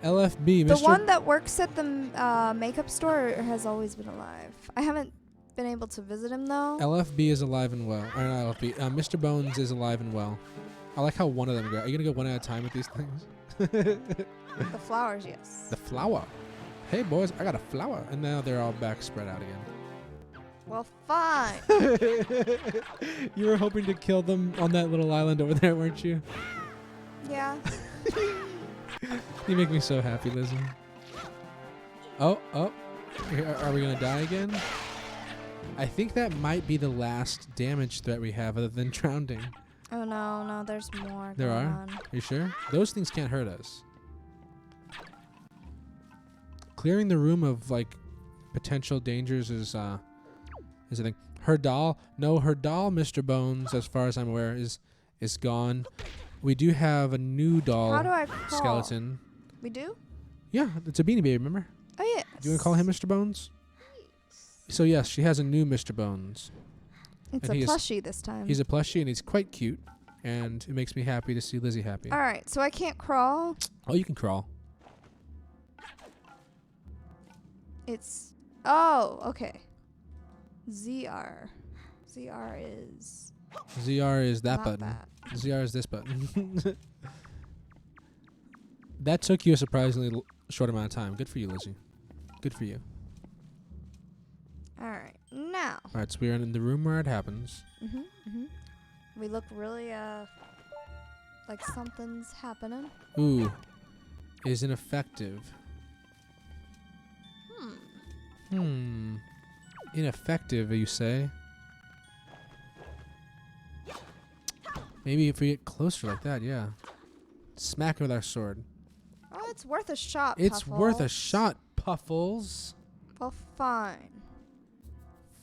LFB, The Mr. one that works at the makeup store has always been alive. I haven't been able to visit him though. LFB is alive and well. Or not LFB. Mr. Bones is alive and well. I like how one of them go. Are you gonna go one at a time with these things? The flowers, yes. The flower. Hey boys, I got a flower. And now they're all back spread out again. Well, fine. You were hoping to kill them on that little island over there, weren't you? Yeah. You make me so happy, Lizzie. Oh. Are we going to die again? I think that might be the last damage threat we have other than drowning. Oh, no, there's more. There going are? on. Are you sure? Those things can't hurt us. Clearing the room of, like, potential dangers is a thing. Her doll, Mr. Bones, as far as I'm aware, is gone. We do have a new doll. How do I call? Skeleton. We do? Yeah, it's a Beanie Baby, remember? Oh, yes. Do you want to call him Mr. Bones? So yes, she has a new Mr. Bones. It's And a plushie this time. He's a plushie and he's quite cute, and it makes me happy to see Lizzie happy. All right, so I can't crawl. Oh, you can crawl. It's... Oh, okay. ZR. ZR is... ZR is that not button. that. ZR is this button. That took you a surprisingly short amount of time. Good for you, Lizzie. Good for you. All right, now. All right, so we're in the room where it happens. We look really, like something's happening. Ooh. Is ineffective. Ineffective, you say? Maybe if we get closer like that, yeah. Smack it with our sword. Oh, it's worth a shot, It's worth a Puffles. shot, Puffles. Well, fine.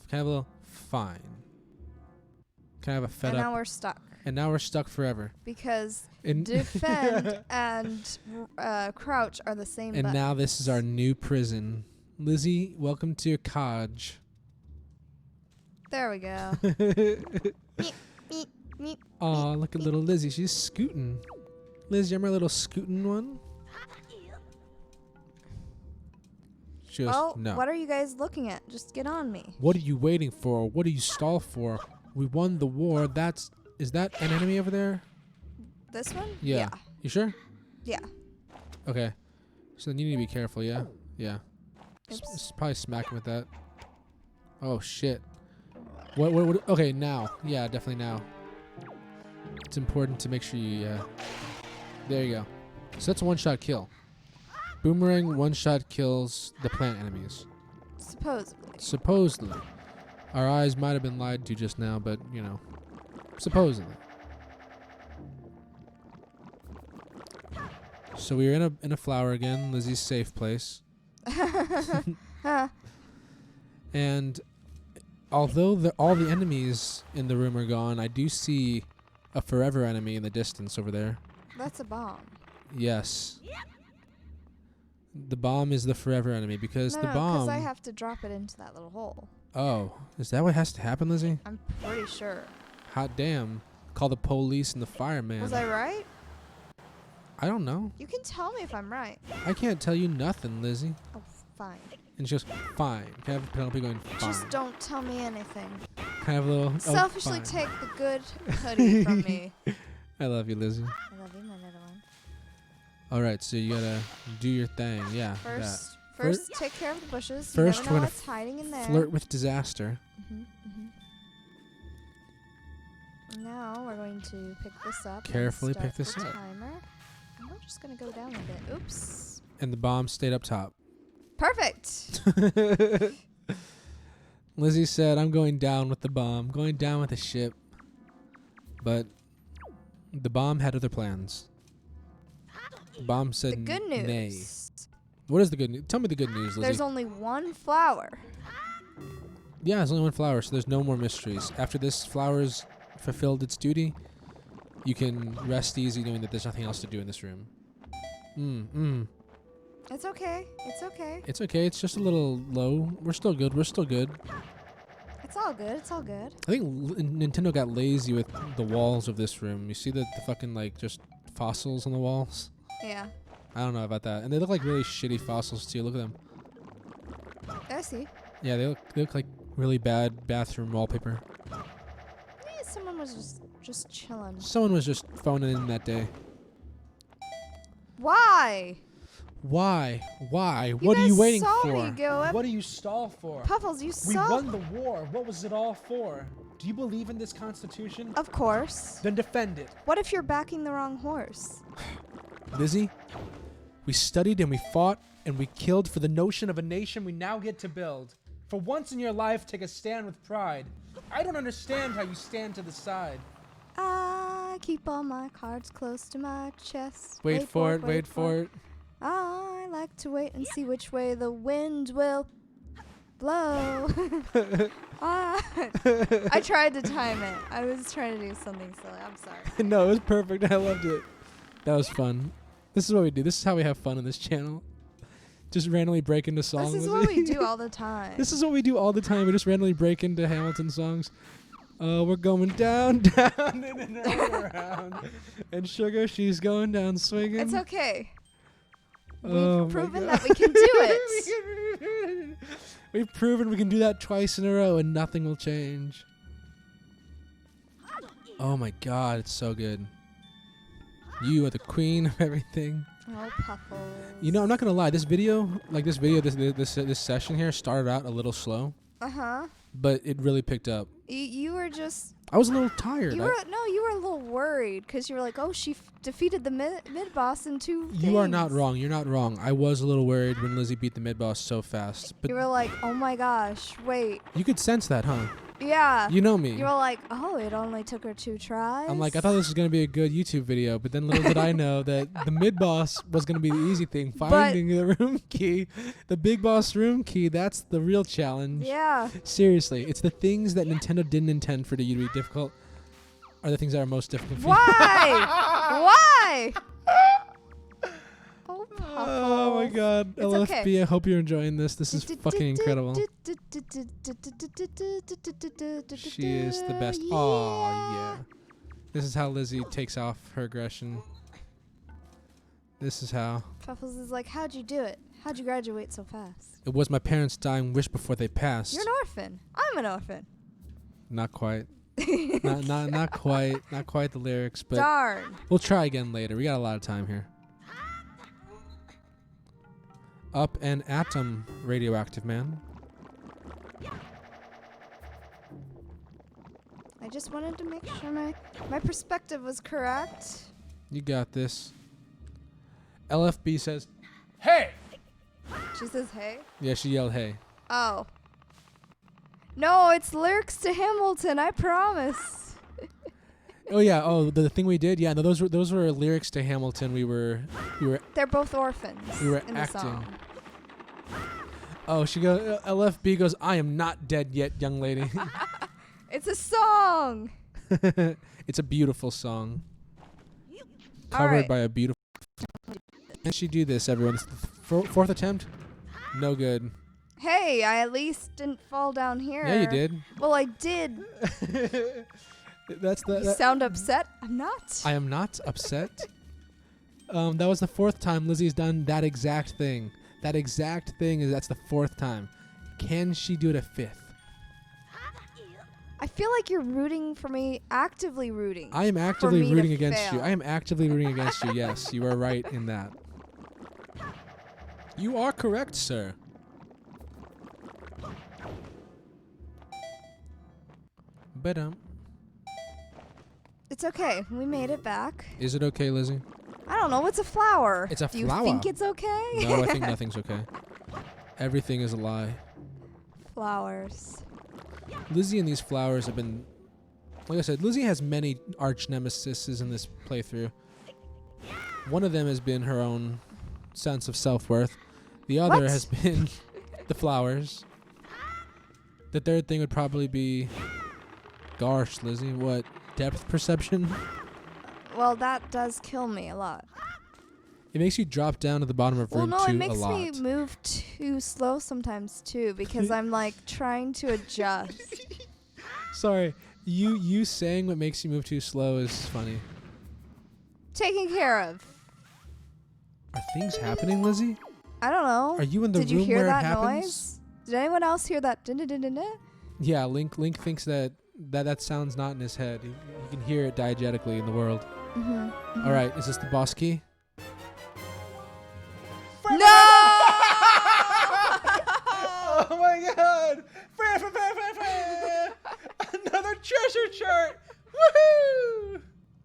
Can I have a little fine? Can I have a fed And up? now we're stuck. And now we're stuck forever. Because And defend and crouch are the same and button. now this is our new prison. Lizzie, welcome to your cottage. There we go. Meep, meep, Aw, look at little Lizzie. She's scooting. Liz, you remember little scooting one? She goes, Well, no. what are you guys looking at? Just get on me. What are you waiting for? What do you stall for? We won the war. Is that an enemy over there? This one? Yeah. You sure? Yeah. Okay. So then you need to be careful, yeah? Yeah. Oops. Probably smack him with that. Oh, shit. What, okay, now. Yeah, definitely now. It's important to make sure you, there you go. So that's a one-shot kill. Boomerang one-shot kills the plant enemies. Supposedly. Supposedly. Our eyes might have been lied to just now, but, you know. Supposedly. So we're in a flower again, Lizzie's safe place. And although all the enemies in the room are gone, I do see a forever enemy in the distance over there. That's a bomb. Yes. The bomb is the forever enemy because No, the bomb... because I have to drop it into that little hole. Oh, is that what has to happen, Lizzie? I'm pretty sure. Hot damn. Call the police and the fireman. Was I right? I don't know. You can tell me if I'm right. I can't tell you nothing, Lizzie. Oh, fine. And she goes, fine. Can I have Penelope going, fine? Just don't tell me anything. Can I have a little... Selfishly fine. take the good hoodie from me. I love you, Lizzie. I love you, my little one. All right, so you gotta do your thing. Yeah. First, take care of the bushes. First, you never we're know gonna what's hiding in there. flirt with disaster. Now we're going to pick this up. Carefully and pick this start up. the timer. And we're just gonna go down a bit. Oops. And the bomb stayed up top. Perfect. Lizzie said, "I'm going down with the bomb, going down with the ship." But the bomb had other plans. The bomb said The good news. nay. What is the good news? Tell me the good news, Lizzie. There's only one flower. Yeah, there's only one flower, so there's no more mysteries. After this flower's fulfilled its duty, you can rest easy knowing that there's nothing else to do in this room. It's okay. It's okay. It's okay. It's just a little low. We're still good. We're still good. It's all good. It's all good. I think Nintendo got lazy with the walls of this room. You see the fucking, like, just fossils on the walls? Yeah. I don't know about that. And they look like really shitty fossils, too. Look at them. I see. Yeah, they look like really bad bathroom wallpaper. Yeah, someone was just chilling. Someone was just phoning in that day. Why? Why? You What are you guys waiting saw for? me go up. What do you stall for? Puffles, you We saw. won the war. What was it all for? Do you believe in this Constitution? Of course. Then defend it. What if you're backing the wrong horse? Lizzie, we studied and we fought and we killed for the notion of a nation we now get to build. For once in your life, take a stand with pride. I don't understand how you stand to the side. I keep all my cards close to my chest. Wait for it. I like to wait and see which way the wind will blow. I tried to time it. I was trying to do something silly. I'm sorry. No, it was perfect. I loved it. That was fun. This is what we do. This is how we have fun on this channel. Just randomly break into songs. This is what we do all the time. This is what we do all the time. We just randomly break into Hamilton songs. We're going down, down, and around. And Sugar, she's going down swinging. It's okay. Oh We've proven that we can do it. We've proven we can do that twice in a row and nothing will change. Oh my god, it's so good. You are the queen of everything. Oh, Puffles. You know, I'm not gonna lie. This session here started out a little slow, but it really picked up. You were just. I was a little tired. You were a little worried because you were like, oh, she defeated the mid boss in 2 things. You are not wrong. You're not wrong. I was a little worried when Lizzie beat the mid boss so fast. But you were like, oh my gosh, wait. you could sense that, huh? Yeah. You know me. You were like, oh, it only took her 2 tries. I'm like, I thought this was gonna be a good YouTube video, but then little did I know that the mid boss was gonna be the easy thing. Finding the room key, the big boss room key. That's the real challenge. Yeah. Seriously, it's the things that Nintendo didn't intend for you to be difficult are the things that are most difficult for you. Why? Why? Oh, Puffles. Oh my god. It's LFB, okay. I hope you're enjoying this. This is fucking incredible. She is the best. Yeah. Oh yeah. This is how Lizzie takes off her aggression. This is how. Puffles is like, how'd you do it? How'd you graduate so fast? It was my parents' dying wish before they passed. You're an orphan. I'm an orphan. Not quite. not quite. Not quite the lyrics, but Darn. we'll try again later. We got a lot of time here. Up an atom, radioactive man. I just wanted to make sure my perspective was correct. You got this. LFB says, "Hey!" She says, hey. Yeah, she yelled, "Hey!" Oh. No, it's lyrics to Hamilton, I promise. Oh yeah. Oh, the thing we did. Yeah, no, those were lyrics to Hamilton. We were. They're both orphans. We were in acting. The song. Oh, she goes. LFB goes, "I am not dead yet, young lady." It's a song. It's a beautiful song. All Covered right. by a beautiful. Can she do this, everyone? Fourth attempt? No good. Hey, I at least didn't fall down here. Yeah, you did. Well, I did. That's the. You sound upset? I'm not. I am not upset. That was the 4th time Lizzie's done that exact thing. That exact thing that's the 4th time. Can she do it a 5th? I feel like you're rooting for me, actively rooting. I am actively me to rooting against you. fail. I am actively rooting against you. Yes, you are right in that. You are correct, sir. But It's okay. We made it back. is it okay, Lizzie? I don't know. It's a flower. It's a Do flower. you think it's okay? No, I think nothing's okay. Everything is a lie. Flowers. Lizzie and these flowers have been... Like I said, Lizzie has many arch nemesises in this playthrough. One of them has been her own sense of self-worth. The other What? has been the flowers. The third thing would probably be... Gosh, Lizzie, what? Depth perception? Well, that does kill me a lot. It makes you drop down to the bottom of Well, room no, 2 it a makes lot. me move too slow sometimes too because I'm like trying to adjust. Sorry, you saying what makes you move too slow is funny. Taken care of. Are things happening, Lizzie? I don't know. Are you in the Did you room hear where that it happens? noise? Did anyone else hear that? Dun-dun-dun-dun-dun? Yeah, Link thinks that sounds not in his head. He can hear it diegetically in the world. Mm-hmm. All right, is this the boss key? No! Oh my god! Another treasure chart! Woohoo!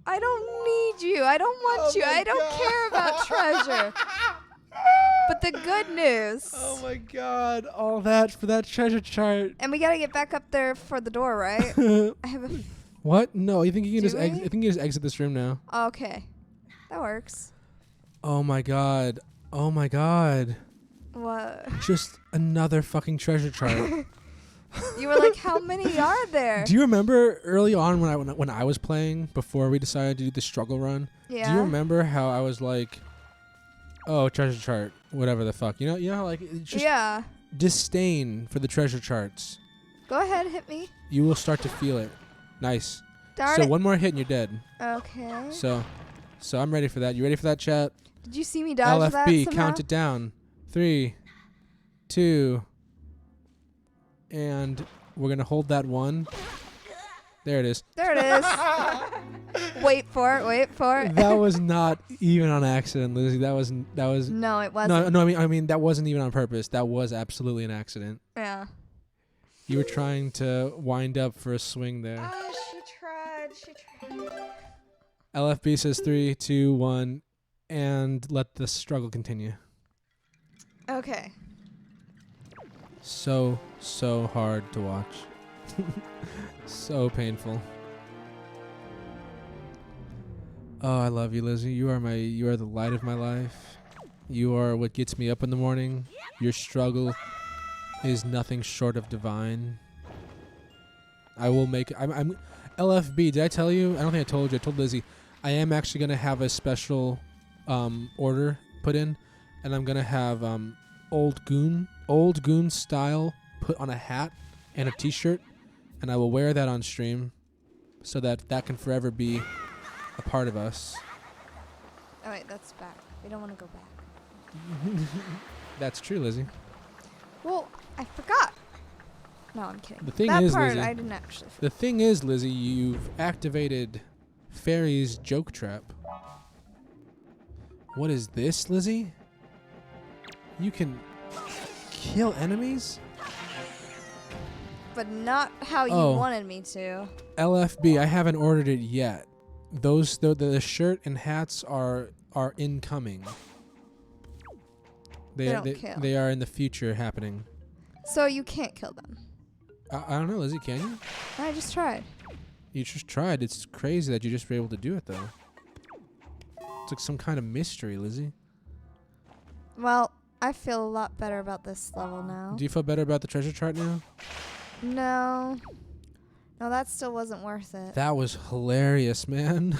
I don't need you. I don't want you. I don't care about treasure. But the good news. Oh my god! All that for that treasure chart. And we gotta get back up there for the door, right? I have a. What? No, you think you can Do just we? I think you just exit this room now. Okay, that works. Oh my god! Oh my god! What? Just another fucking treasure chart. You were like, how many are there? Do you remember early on when I was playing before we decided to do the struggle run? Yeah. Do you remember how I was like, "Oh, treasure chart, whatever the fuck," you know, how, like it's just Yeah. disdain for the treasure charts. Go ahead, hit me. You will start to feel it. Nice. Darn So it. one more hit and you're dead. Okay. So I'm ready for that. You ready for that, chat? Did you see me dodge that LFB, somehow? count it down. 3, 2, and we're gonna hold that one. There it is. There it is. Wait for it. Wait for it. That was not even on accident, Lizzie. That was No, it wasn't. no. I mean that wasn't even on purpose. That was absolutely an accident. Yeah. You were trying to wind up for a swing there. Oh, she tried. She tried. LFB says 3, 2, 1, and let the struggle continue. Okay. So hard to watch. So painful. Oh, I love you, Lizzie. You are the light of my life. You are what gets me up in the morning. Your struggle is nothing short of divine. I will make I'm LFB, did I tell you? I don't think I told you. I told Lizzie. I am actually going to have a special order put in, and I'm going to have old goon style put on a hat and a t-shirt, and I will wear that on stream so that can forever be a part of us. Oh wait, that's back. We don't want to go back. That's true, Lizzie. Well, I forgot. No, I'm kidding. The thing that is, part Lizzie, I didn't actually. The thing is, Lizzie, you've activated Fairy's joke trap. What is this, Lizzie? You can kill enemies? But not how you Oh. wanted me to. LFB, I haven't ordered it yet. Those the shirt and hats are incoming. They don't kill. They are in the future happening. So you can't kill them. I don't know, Lizzie, can you? I just tried. You just tried. It's crazy that you just were able to do it, though. It's like some kind of mystery, Lizzie. Well, I feel a lot better about this level now. Do you feel better about the treasure chart now? No. No, that still wasn't worth it. That was hilarious, man.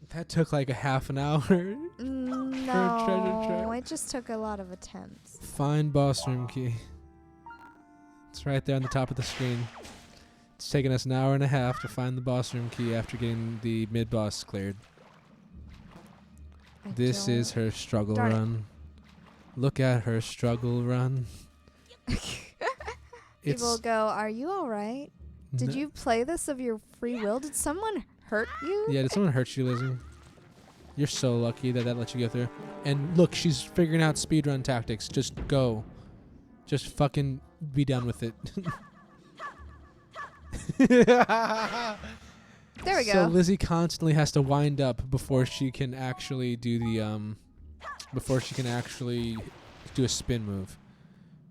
That took like a half an hour. No, it just took a lot of attempts. Find boss room key. It's right there on the top of the screen. It's taken us an hour and a half to find the boss room key after getting the mid-boss cleared. This is her struggle Darn it. run. Look at her struggle run. People go, "Are you all right? Did No- you play this of your free will? Did someone hurt you?" Yeah, did someone hurt you, Lizzie? You're so lucky that that let you go through. And look, she's figuring out speedrun tactics. Just go. Just fucking be done with it. There we go. So Lizzie constantly has to wind up before she can actually do the before she can actually do a spin move.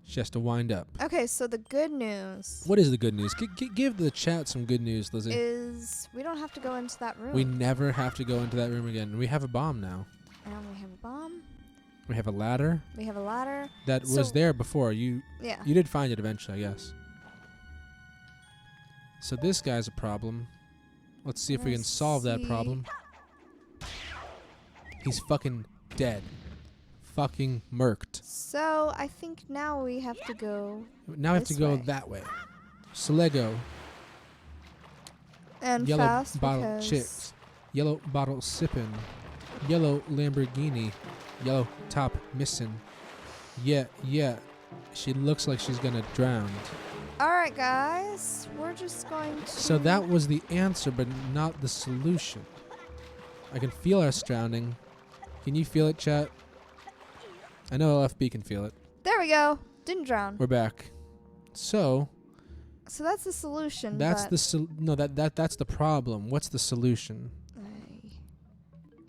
She has to wind up. Okay, so the good news. What is the good news? Give the chat some good news, Lizzie. Is we don't have to go into that room. We never have to go into that room again. We have a bomb now. And we have a bomb. We have a ladder. We have a ladder. That was there before. You did find it eventually, I guess. So this guy's a problem. Let's see if we can solve that problem. He's fucking dead. Fucking murked. So I think now we have to go. Now we have to go that way. So Lego. And yellow fast bottle chips. Yellow bottle sipping. Yellow Lamborghini. Yellow top missing. Yeah. She looks like she's gonna drown. Alright guys, we're just going to... So that was the answer, but not the solution. I can feel us drowning. Can you feel it, chat? I know LFB can feel it. There we go. Didn't drown. We're back. So that's the solution. That's the that's the problem. What's the solution? I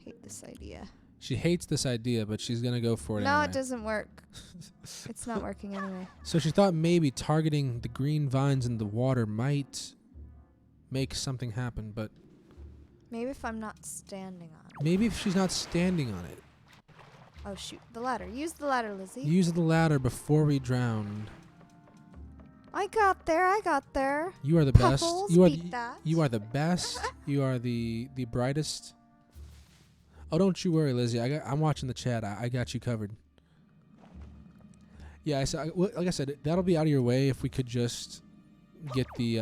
hate this idea. She hates this idea, but she's gonna go for it. No, anyway. it doesn't work. It's not working anyway. So she thought maybe targeting the green vines in the water might make something happen, but maybe if I'm not standing on it. Maybe if she's not standing on it. Oh shoot, the ladder. Use the ladder, Lizzie. Use the ladder before we drowned. I got there. You are the Puffles, best. You are the best. You are the brightest. Oh, don't you worry, Lizzie. I'm watching the chat. I got you covered. Yeah, like I said, that'll be out of your way if we could just get the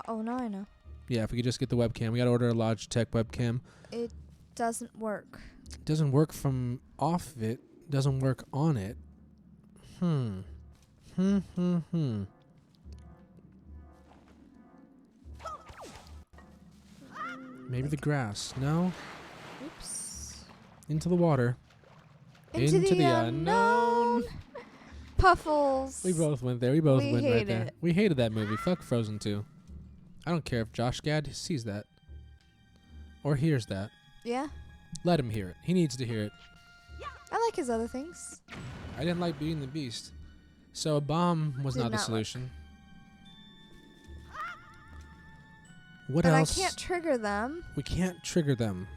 Oh, no, I know. Yeah, if we could just get the webcam. We gotta order a Logitech webcam. It doesn't work. It doesn't work from off of it. Doesn't work on it. Maybe the grass. No. Oops. Into the water. Into the unknown. Puffles. We both went there. We both went right there. It. We hated that movie. Fuck Frozen 2. I don't care if Josh Gad sees that. Or hears that. Yeah. Let him hear it. He needs to hear it. I like his other things. I didn't like Beauty and the Beast. So a bomb was not the solution. What else? But I can't trigger them. We can't trigger them.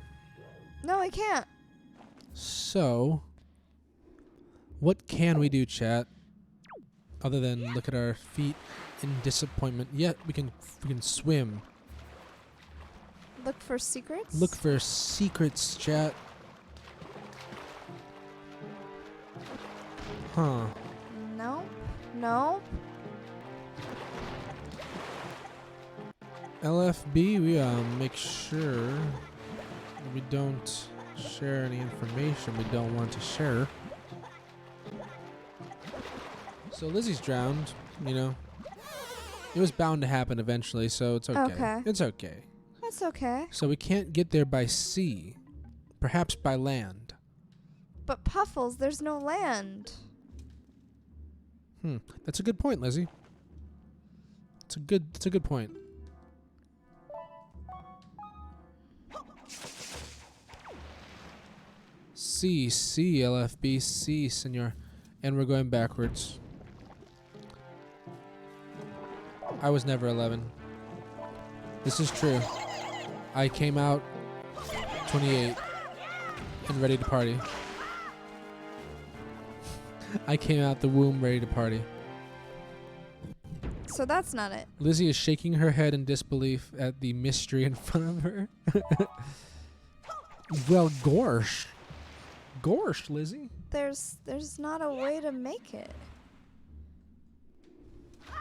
No, I can't. So, what can we do, chat? Other than look at our feet in disappointment. Yet we can swim. Look for secrets? Look for secrets, chat. Huh. No. LFB, we make sure that we don't share any information we don't want to share. So Lizzie's drowned, you know. It was bound to happen eventually, so it's okay. It's okay. That's okay. So we can't get there by sea. Perhaps by land. But Puffles, there's no land. That's a good point, Lizzie. It's a good point. C, LFB, C, senor. And we're going backwards. I was never 11. This is true. I came out 28 and ready to party. I came out the womb ready to party. So that's not it. Lizzie is shaking her head in disbelief at the mystery in front of her. Well, gorsh. Gorsh, Lizzie. There's not a way to make it.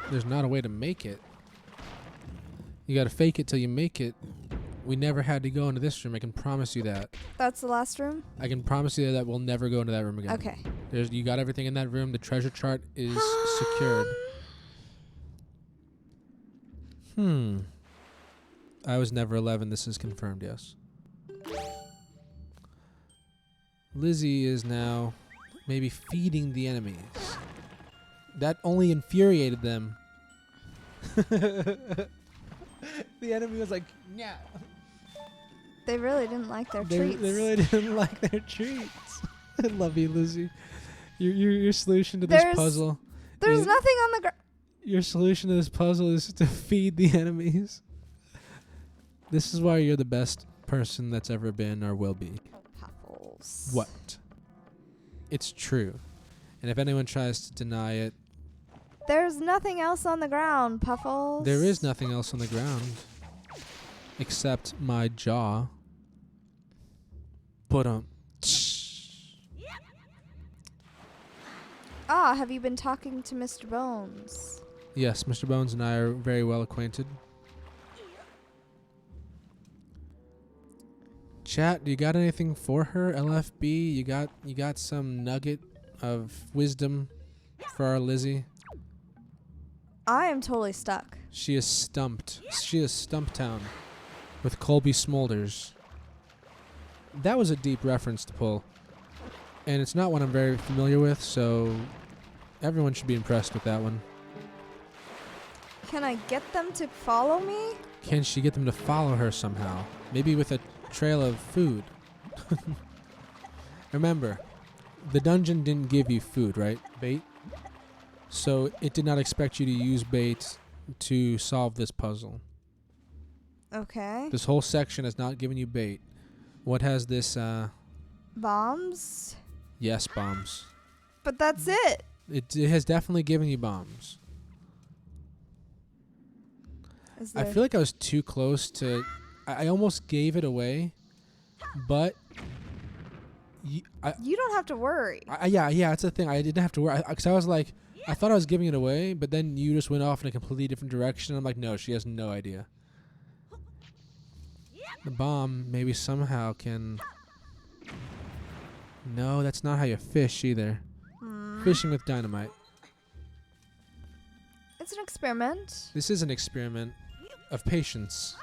There's not a way to make it. You gotta fake it till you make it. We never had to go into this room. I can promise you that. That's the last room? I can promise you that we'll never go into that room again. Okay. You got everything in that room. The treasure chart is secured. I was never 11. This is confirmed, yes. Lizzie is now maybe feeding the enemies. That only infuriated them. The enemy was like, no. They really didn't like their treats. They really didn't like their treats. I love you, Lizzie. Your solution to this puzzle. There's nothing on the ground. Your solution to this puzzle is to feed the enemies. This is why you're the best person that's ever been or will be. Puffles. What? It's true. And if anyone tries to deny it... There's nothing else on the ground, Puffles. There is nothing else on the ground. Except my jaw. But have you been talking to Mr. Bones? Yes, Mr. Bones and I are very well acquainted. Chat, do you got anything for her? LFB, you got some nugget of wisdom for our Lizzie? I am totally stuck. She is stumped. She is Stumptown with Colby Smolders. That was a deep reference to pull. And it's not one I'm very familiar with, so everyone should be impressed with that one. Can I get them to follow me? Can she get them to follow her somehow? Maybe with a trail of food. Remember, the dungeon didn't give you food, right? Bait? So it did not expect you to use bait to solve this puzzle. Okay. This whole section has not given you bait. What has this, Bombs? Yes, bombs. But that's it. It has definitely given you bombs. I feel like I was too close to... I almost gave it away, but... You don't have to worry. Yeah, that's the thing. I didn't have to worry. Because I was like... I thought I was giving it away, but then you just went off in a completely different direction. I'm like, no, she has no idea. The bomb maybe somehow can... No, that's not how you fish either. Fishing with dynamite. It's an experiment. This is an experiment of patience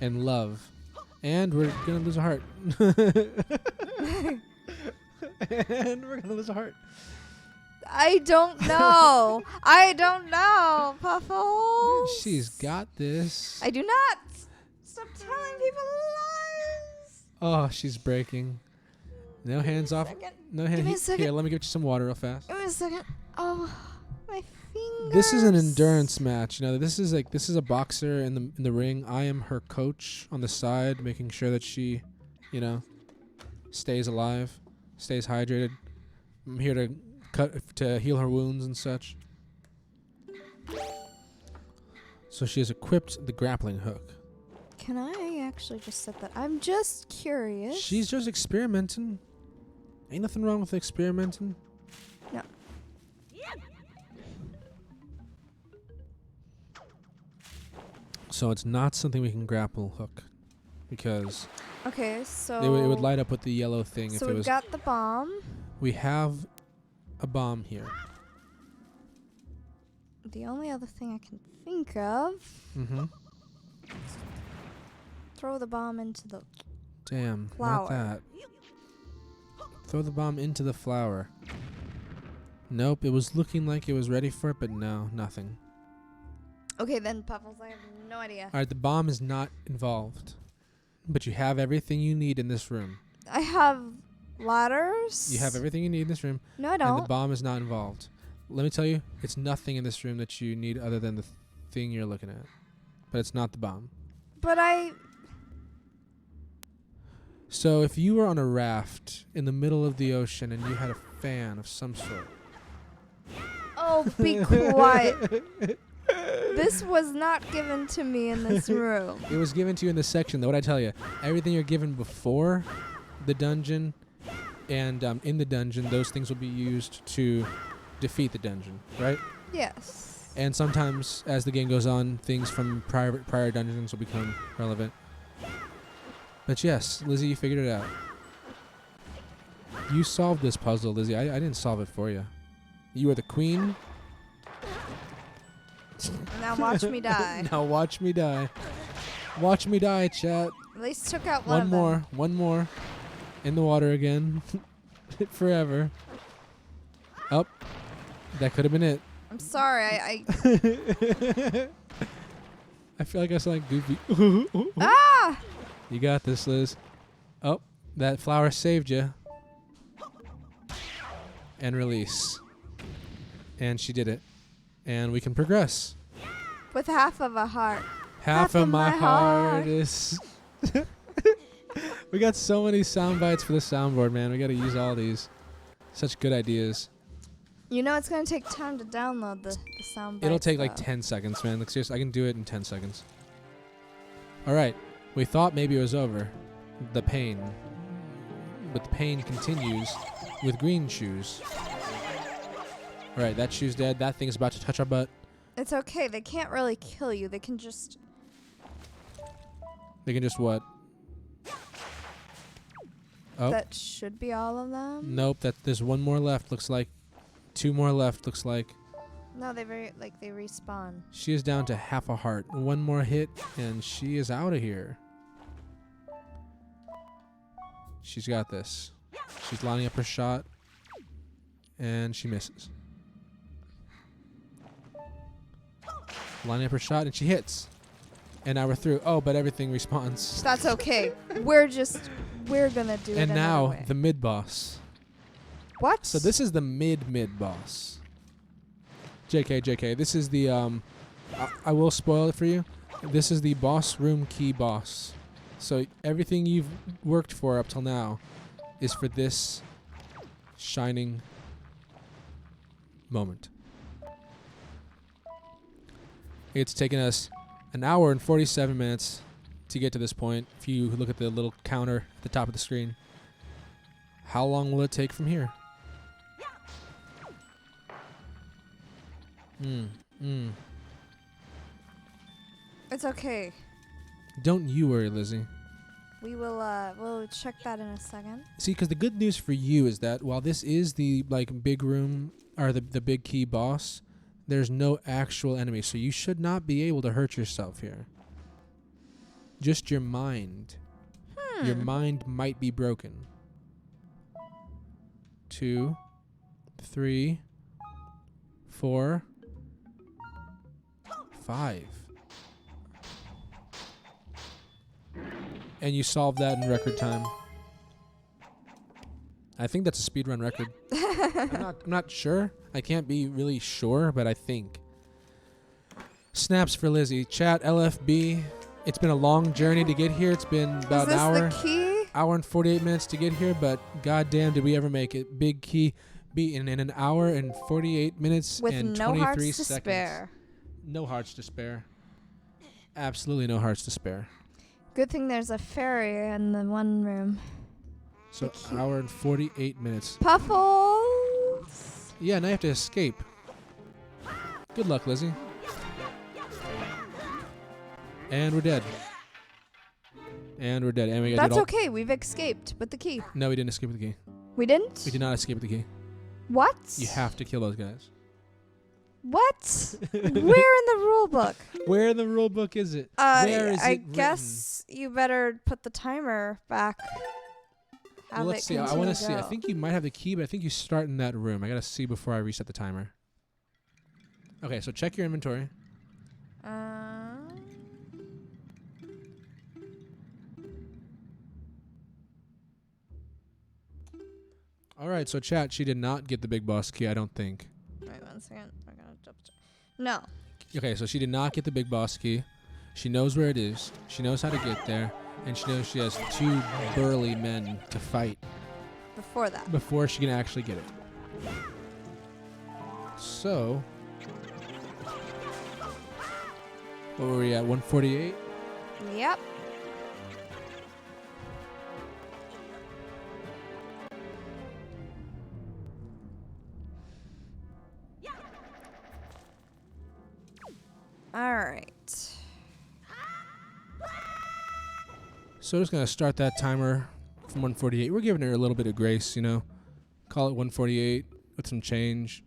and love. And we're going to lose a heart. And we're going to lose a heart. I don't know. I don't know, Puffles. She's got this. I do not. Stop telling people lies. Oh, she's breaking. No hands off. No hands. Give me a second. Here, let me get you some water real fast. Give me a second. Oh, my fingers. This is an endurance match. You know, this is a boxer in the ring. I am her coach on the side, making sure that she, stays alive, stays hydrated. I'm here to heal her wounds and such. So she has equipped the grappling hook. Can I actually just set that? I'm just curious. She's just experimenting. Ain't nothing wrong with experimenting. No. So it's not something we can grapple hook, because okay, so it would light up with the yellow thing if it was. So we've got the bomb. We have a bomb here. The only other thing I can think of. Mm-hmm. Throw the bomb into the Damn, flower. not that. Throw the bomb into the flower. Nope, it was looking like it was ready for it, but no, nothing. Okay, then, Puffles, I have no idea. Alright, the bomb is not involved. But you have everything you need in this room. I have ladders. You have everything you need in this room. No, I don't. And the bomb is not involved. Let me tell you, it's nothing in this room that you need other than the thing you're looking at. But it's not the bomb. But So if you were on a raft in the middle of the ocean and you had a fan of some sort. Oh, be quiet. This was not given to me in this room. It was given to you in this section, though. What'd I tell you? Everything you're given before the dungeon and in the dungeon, those things will be used to defeat the dungeon, right? Yes. And sometimes, as the game goes on, things from prior dungeons will become relevant. But yes, Lizzie, you figured it out. You solved this puzzle, Lizzie. I didn't solve it for you. You are the queen. Now watch me die. Now watch me die. Watch me die, chat. At least took out one of them. One more. In the water again. Forever. Oh. That could have been it. I'm sorry. I I feel like I sound like Goofy. ah! You got this, Liz. Oh, that flower saved you. And release. And she did it. And we can progress. With half of a heart. Half of my heart is... We got so many sound bites for the soundboard, man. We got to use all these. Such good ideas. You know it's going to take time to download the sound bites. It'll take like though. 10 seconds, man. Like, seriously, I can do it in 10 seconds. All right. We thought maybe it was over. The pain. But the pain continues with green shoes. All right, that shoe's dead. That thing's about to touch our butt. It's okay. They can't really kill you. They can just... They can just what? Oh. That should be all of them. Nope. There's one more left, looks like. 2 more left, looks like. No, they respawn. She is down to half a heart. 1 more hit, and she is out of here. She's got this. She's lining up her shot, and she misses. Lining up her shot, and she hits. And now we're through. Oh, but everything respawns. That's okay. we're gonna do it. And now way. the mid boss. What? So this is the mid boss. JK. This is the I will spoil it for you. This is the boss room key boss. So everything you've worked for up till now is for this shining moment. It's taken us 1 hour and 47 minutes to get to this point. If you look at the little counter at the top of the screen. How long will it take from here? It's okay. Don't you worry, Lizzie. We will we'll check that in a second. See, because the good news for you is that while this is the big room or the big key boss, there's no actual enemy, so you should not be able to hurt yourself here. Just your mind. Your mind might be broken. 2, 3, 4, 5. And you solved that in record time. I think that's a speedrun record. I'm not sure. I can't be really sure, but I think. Snaps for Lizzie. Chat LFB. It's been a long journey to get here. It's been about an hour. Is this the key? Hour and 48 minutes to get here, but goddamn did we ever make it. Big key beaten in an hour and 48 minutes with and no 23 hearts seconds. To spare. No hearts to spare. Absolutely no hearts to spare. Good thing there's a fairy in the one room. So hour and 48 minutes. Puffles! Yeah, now you have to escape. Good luck, Lizzie. And we're dead. And we're dead. And we got That's okay. We've escaped with the key. No, we didn't escape with the key. We didn't? We did not escape with the key. What? You have to kill those guys. What? Where in the rule book? Where in the rule book is it? Where is I it guess you better put the timer back. Well, let's see. I want to see. I think you might have the key, but I think you start in that room. I got to see before I reset the timer. Okay, so check your inventory. All right, so chat, she did not get the big boss key, I don't think. Wait 1 second. I'm going to double check. No. Okay, so she did not get the big boss key. She knows where it is. She knows how to get there. And she knows she has 2 burly men to fight. Before that. Before she can actually get it. So, what were we at, 148? Yep. All right. So just going to start that timer from 148. We're giving her a little bit of grace, you know. Call it 148 with some change.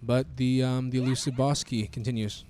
But the elusive boss key continues.